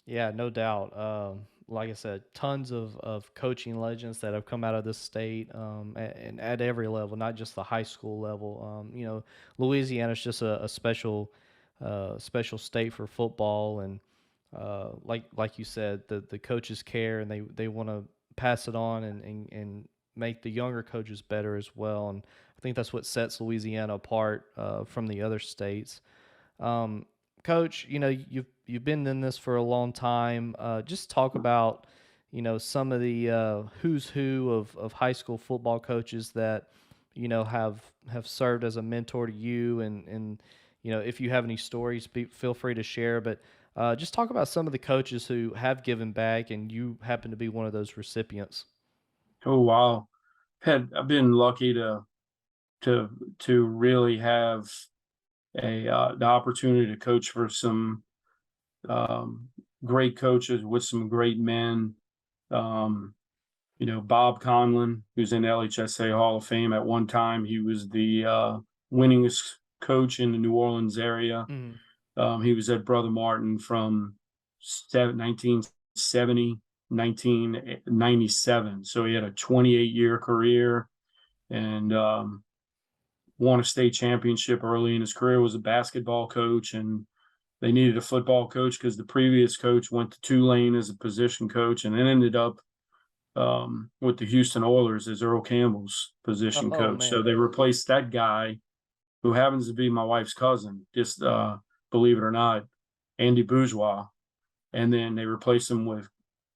Yeah, no doubt. Like I said, tons of coaching legends that have come out of this state, and at every level, not just the high school level. Louisiana is just a special state for football, and like you said, the coaches care and they want to pass it on and make the younger coaches better as well. And I think that's what sets Louisiana apart from the other states. Um, Coach, you've been in this for a long time. Just talk about some of the who's who of high school football coaches that have served as a mentor to you, and if you have any stories, feel free to share. But just talk about some of the coaches who have given back, and you happen to be one of those recipients. Oh wow. I've been lucky to really have the opportunity to coach for some um, great coaches with some great men. Um, Bob Conlon, who's in LHSCA Hall of Fame at one time. He was the winningest coach in the New Orleans area. Mm, He was at Brother Martin from 1970, 1997. So he had a 28-year career and won a state championship early in his career, was a basketball coach, and they needed a football coach because the previous coach went to Tulane as a position coach and then ended up with the Houston Oilers as Earl Campbell's position oh coach. So man, they replaced that guy who happens to be my wife's cousin, just believe it or not, Andy Bourgeois. And then they replaced him with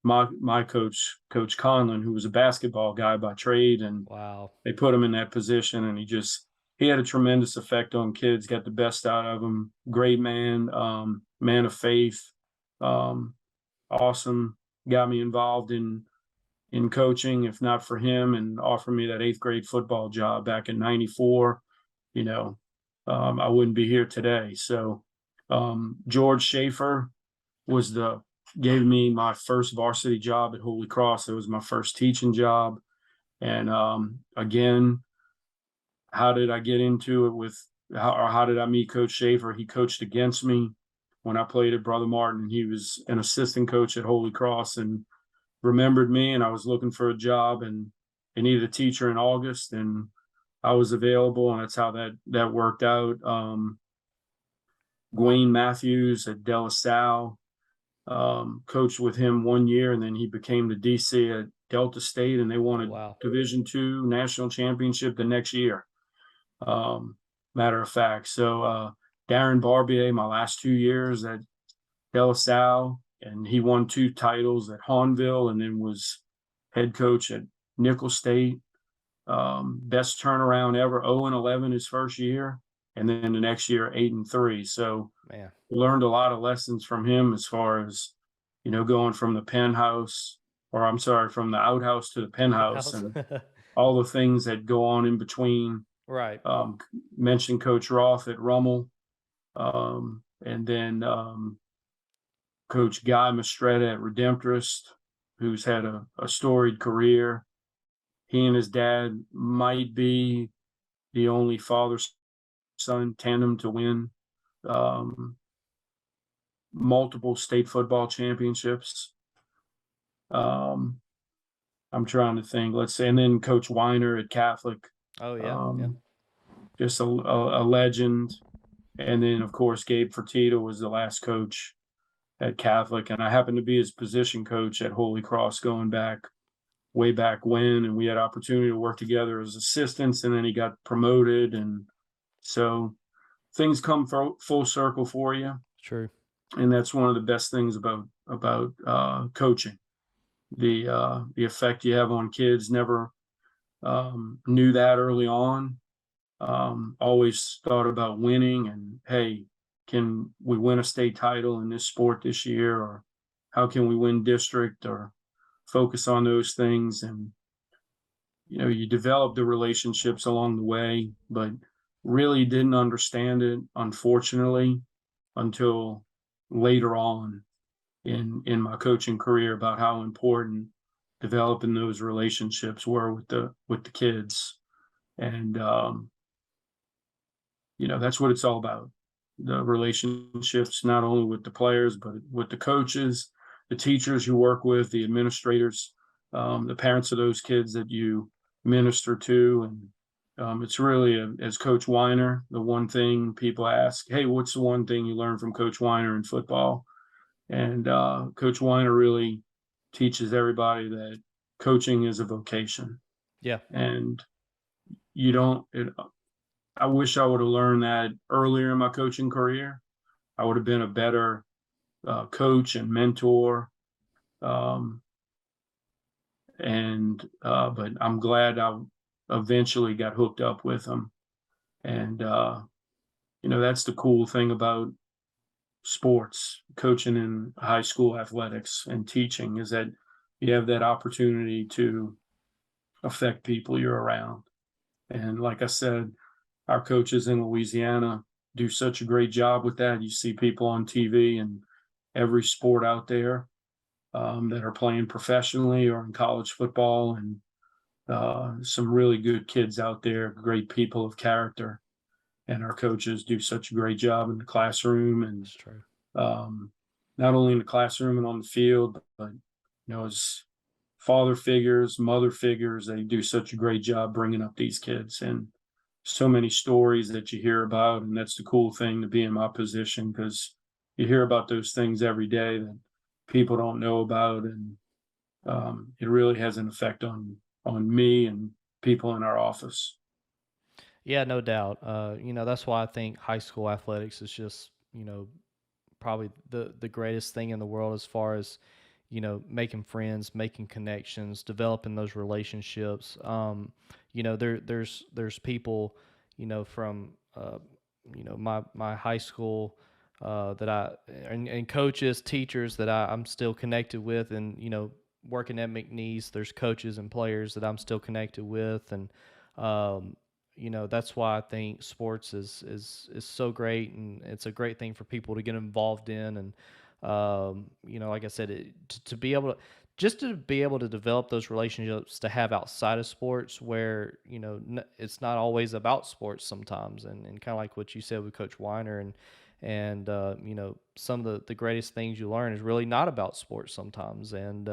my coach, Coach Conlon, who was a basketball guy by trade. And wow, they put him in that position and he had a tremendous effect on kids, got the best out of them. Great man, man of faith, um, awesome. Got me involved in coaching. If not for him, and offered me that eighth grade football job back in '94, I wouldn't be here today. So George Schaefer was gave me my first varsity job at Holy Cross. It was my first teaching job. And again, how did I get into it how did I meet Coach Schaefer? He coached against me when I played at Brother Martin. He was an assistant coach at Holy Cross and remembered me, and I was looking for a job, and they needed a teacher in August, and I was available, and that's how that worked out. Gwayne Matthews at De La Salle, coached with him 1 year, and then he became the DC at Delta State, and they won oh a wow, Division II national championship the next year. Matter of fact, so Darren Barbier, my last 2 years at De La Salle, and he won 2 titles at Hahnville, and then was head coach at Nickel State. Best turnaround ever, 0-11 his first year, and then the next year 8-3. So man, learned a lot of lessons from him as far as going from the penthouse, or I'm sorry, from the outhouse to the penthouse, house, and all the things that go on in between. right, Mentioned Coach Roth at Rummel, and then Coach Guy Mistretta at Redemptorist, who's had a storied career. He and his dad might be the only father-son tandem to win multiple state football championships. I'm trying to think. Let's say, and then Coach Weiner at Catholic, oh yeah, yeah, um, just a legend. And then, of course, Gabe Fertitta was the last coach at Catholic, and I happened to be his position coach at Holy Cross going back way back when, and we had opportunity to work together as assistants, and then he got promoted, and so things come full circle for you, true, and that's one of the best things about coaching. The effect you have on kids. Never knew that early on. Always thought about winning and, hey, can we win a state title in this sport this year, or how can we win district, or focus on those things. And you develop the relationships along the way, but really didn't understand it, unfortunately, until later on in my coaching career, about how important developing those relationships were with the kids. And that's what it's all about. The relationships, not only with the players, but with the coaches, the teachers you work with, the administrators, the parents of those kids that you minister to. And it's really, as Coach Weiner, the one thing people ask, hey, what's the one thing you learned from Coach Weiner in football? And Coach Weiner really teaches everybody that coaching is a vocation. Yeah. And you don't, I wish I would have learned that earlier in my coaching career. I would have been a better coach and mentor. Um, but I'm glad I eventually got hooked up with him. And, that's the cool thing about sports, coaching in high school athletics and teaching, is that you have that opportunity to affect people you're around. And like I said, our coaches in Louisiana do such a great job with that. You see people on TV and every sport out there that are playing professionally or in college football, and some really good kids out there, great people of character. And our coaches do such a great job in the classroom, and That's true. not only in the classroom and on the field, but as father figures, mother figures, they do such a great job bringing up these kids, and so many stories that you hear about. And that's the cool thing to be in my position, because you hear about those things every day that people don't know about. And it really has an effect on me and people in our office. Yeah, no doubt. That's why I think high school athletics is just, probably the greatest thing in the world as far as, making friends, making connections, developing those relationships. There's people, from, my high school, that and coaches, teachers that I'm still connected with, and, working at McNeese, there's coaches and players that I'm still connected with. And, that's why I think sports is so great, and it's a great thing for people to get involved in. And like I said, to be able to develop those relationships to have outside of sports, where it's not always about sports sometimes, and kind of like what you said with Coach Weiner, and some of the greatest things you learn is really not about sports sometimes. And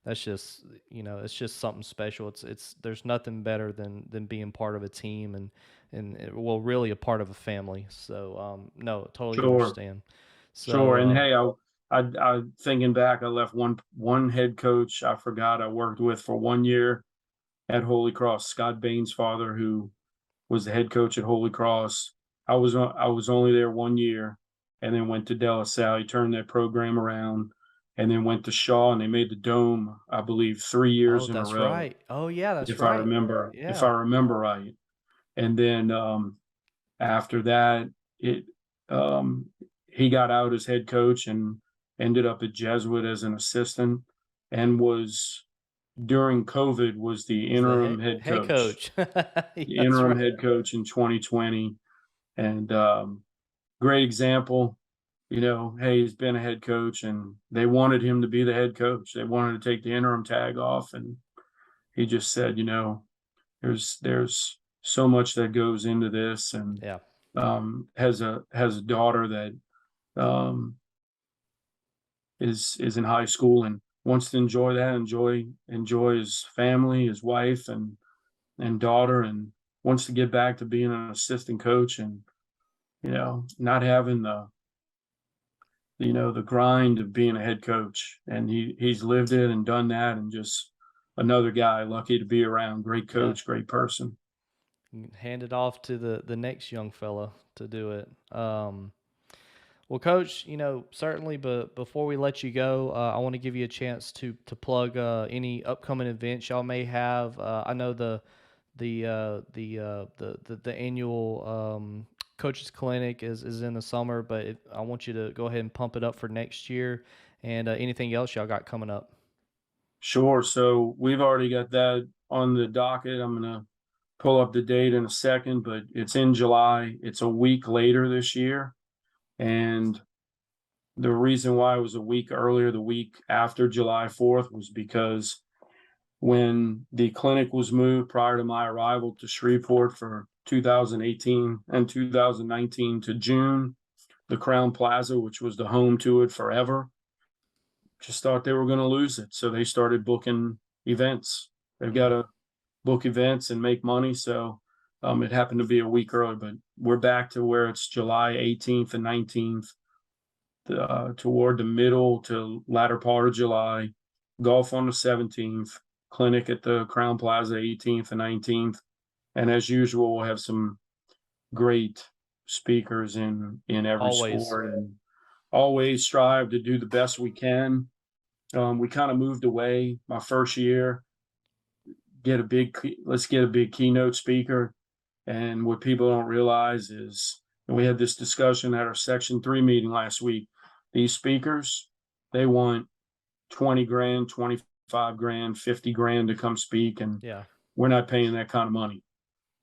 that's just, it's just something special. It's there's nothing better than being part of a team, and well, really a part of a family. So no, totally Sure. understand. Sure. So And hey, I thinking back, I left one head coach I forgot I worked with for 1 year at Holy Cross, Scott Bain's father, who was the head coach at Holy Cross. I was only there 1 year, and then went to De La Salle. He turned that program around, and then went to Shaw, and they made the Dome, I believe, 3 years oh, in a that's row, right. Oh yeah, that's if I right. remember if I Yeah. remember right. And then after that, it um, he got out as head coach and ended up at Jesuit as an assistant, and was during COVID was the Was the interim head head coach, coach. Yeah, that's interim right. head coach in 2020. And great example. Hey, he's been a head coach, and they wanted him to be the head coach. They wanted to take the interim tag off, and he just said, there's so much that goes into this. And Yeah. has a daughter that um, is in high school and wants to enjoy that, enjoy his family, his wife, and daughter, and wants to get back to being an assistant coach, and not having the grind of being a head coach. And he's lived it and done that, and just another guy lucky to be around. Great Yeah. coach, great person. Hand it off to the next young fella to do it. Well, Coach, certainly, but before we let you go, I want to give you a chance to plug any upcoming events y'all may have. I know the annual coaches clinic is in the summer, but I want you to go ahead and pump it up for next year, and anything else y'all got coming up. Sure. So we've already got that on the docket. I'm gonna pull up the date in a second, but it's in July. It's a week later this year. And the reason why it was a week earlier, the week after July 4th, was because when the clinic was moved prior to my arrival to Shreveport for 2018 and 2019 to June, the Crown Plaza, which was the home to it forever, just thought they were going to lose it. So they started booking events. They've got to book events and make money. So it happened to be a week early, but we're back to where it's July 18th and 19th. toward the middle to latter part of July. Golf on the 17th. Clinic at the Crown Plaza 18th and 19th. And as usual, we'll have some great speakers in every Always. sport, and always strive to do the best we can. We kind of moved away my first year. Let's get a big keynote speaker. And what people don't realize is, and we had this discussion at our Section 3 meeting last week, these speakers, they want 20 grand, 25 grand, 50 grand to come speak, and Yeah. we're not paying that kind of money.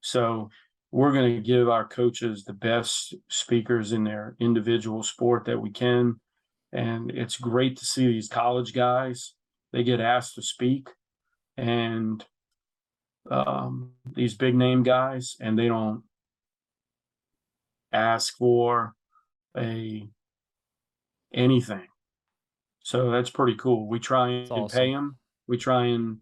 So we're going to give our coaches the best speakers in their individual sport that we can. And it's great to see these college guys, they get asked to speak, and these big name guys, and they don't ask for anything. So that's pretty cool. We try and awesome. pay them. We try and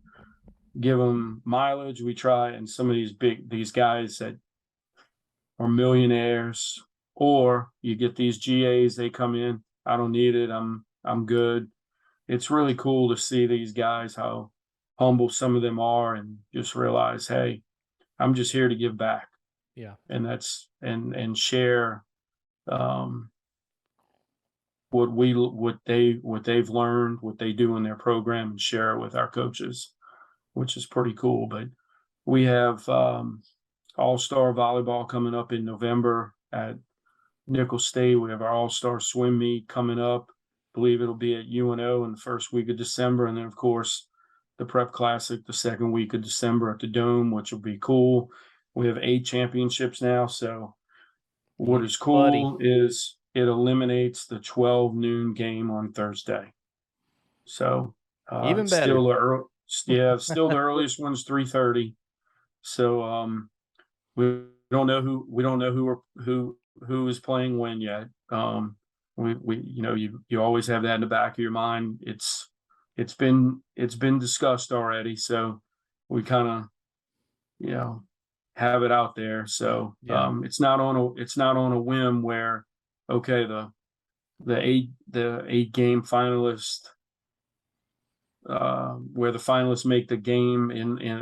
give them mileage. We try, and some of these guys that are millionaires, or you get these GAs, they come in, I don't need it. I'm good. It's really cool to see these guys, how humble some of them are, and just realize, hey, I'm just here to give back. Yeah. And that's and share what they've learned, what they do in their program, and share it with our coaches, which is pretty cool. But we have all-star volleyball coming up in November at Nicholls State. We have our all-star swim meet coming up. I believe it'll be at UNO in the first week of December, and then of course the Prep Classic the second week of December at the Dome, which will be cool. We have 8 championships now, so what is cool is it eliminates the 12 noon game on Thursday. So Even better. Still the earliest one's 3:30. So we don't know who is playing when yet. We you always have that in the back of your mind. It's been discussed already, so we kind of have it out there. So it's not on a whim where, okay, the eight game finalist, where the finalists make the game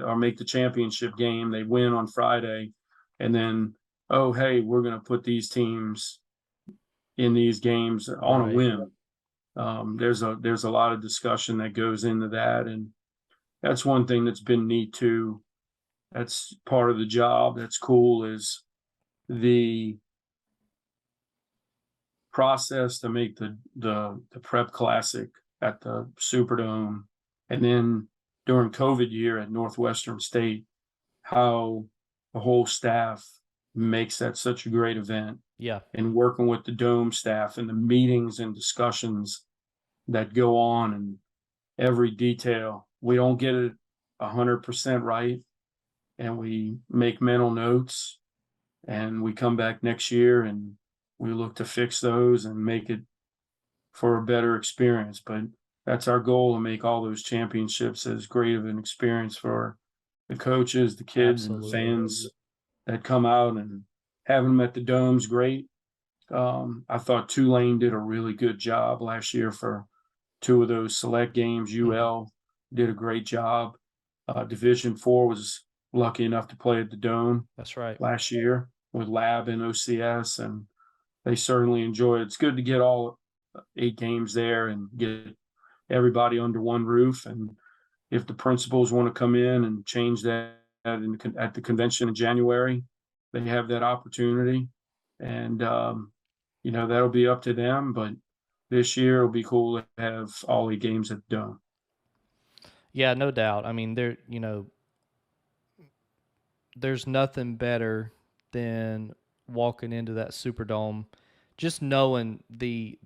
or make the championship game, they win on Friday, and then, oh, hey, we're going to put these teams in these games on a whim. There's a lot of discussion that goes into that, and that's one thing that's been neat too. That's part of the job. That's cool, is the process to make the Prep Classic at the Superdome, and then during COVID year at Northwestern State, how the whole staff makes that such a great event. Yeah. And working with the Dome staff and the meetings and discussions that go on, and every detail. We don't get it 100% right, and we make mental notes, and we come back next year and we look to fix those and make it for a better experience. But that's our goal, to make all those championships as great of an experience for the coaches, the kids, and the fans that come out. And having them at the Dome's great. I thought Tulane did a really good job last year for 2 of those select games. UL did a great job. Division 4 was lucky enough to play at the Dome. That's right. Last year with Lab and OCS, and they certainly enjoyed it. It's good to get all 8 games there and get everybody under one roof. And if the principals want to come in and change that at the convention in January, they have that opportunity. And that'll be up to them. But this year it'll be cool to have all 8 games at the Dome. Yeah, no doubt. I mean, there's nothing better than walking into that Superdome, just knowing the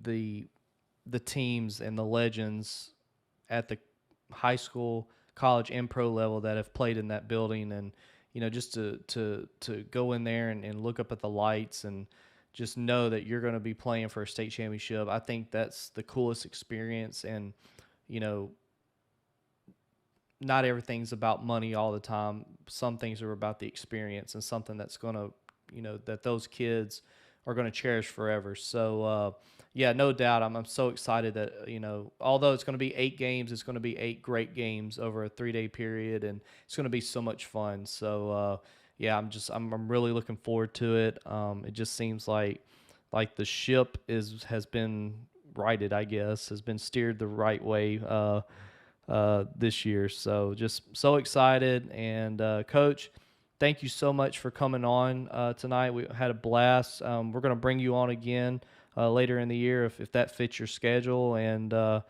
teams and the legends at the high school, college, and pro level that have played in that building, and just to go in there and look up at the lights and just know that you're going to be playing for a state championship. I think that's the coolest experience. And not everything's about money all the time. Some things are about the experience, and something that's going to, that those kids are going to cherish forever. So, yeah, no doubt. I'm so excited that, although it's going to be 8 games, it's going to be 8 great games over a 3-day period, and it's going to be so much fun. So, yeah, I'm really looking forward to it. It just seems like the ship has been righted, I guess, has been steered the right way this year. So just so excited. And Coach, thank you so much for coming on tonight. We had a blast. We're going to bring you on again later in the year if that fits your schedule. And we're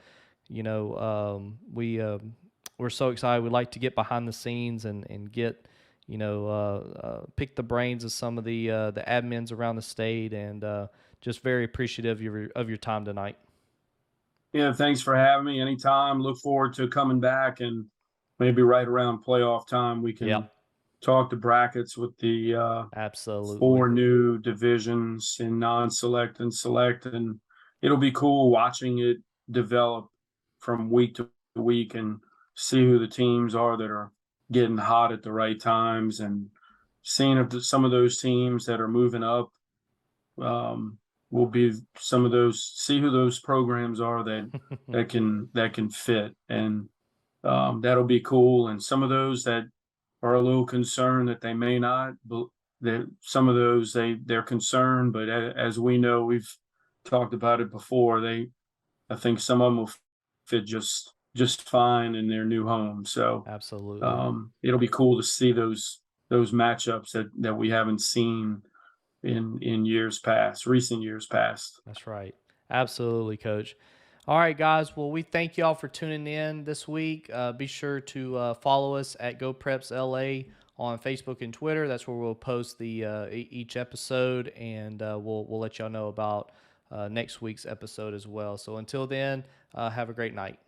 so excited. We'd like to get behind the scenes and get pick the brains of some of the admins around the state, and just very appreciative of your time tonight. Yeah, thanks for having me. Anytime. Look forward to coming back, and maybe right around playoff time we can Yep. talk to brackets with the Absolutely. 4 new divisions in non-select and select, and it'll be cool watching it develop from week to week and see who the teams are that are getting hot at the right times, and seeing if some of those teams that are moving up will be some of those, see who those programs are that can fit, and that'll be cool. And some of those that are a little concerned that they may not, but some of those they're concerned, but as we know, we've talked about it before, I think some of them will fit just fine in their new home. So Absolutely. it'll be cool to see those matchups that we haven't seen in recent years past. That's right. Absolutely, Coach. All right, guys. Well, we thank y'all for tuning in this week. Be sure to follow us at GoPrepsLA on Facebook and Twitter. That's where we'll post the each episode, and we'll let y'all know about next week's episode as well. So until then, have a great night.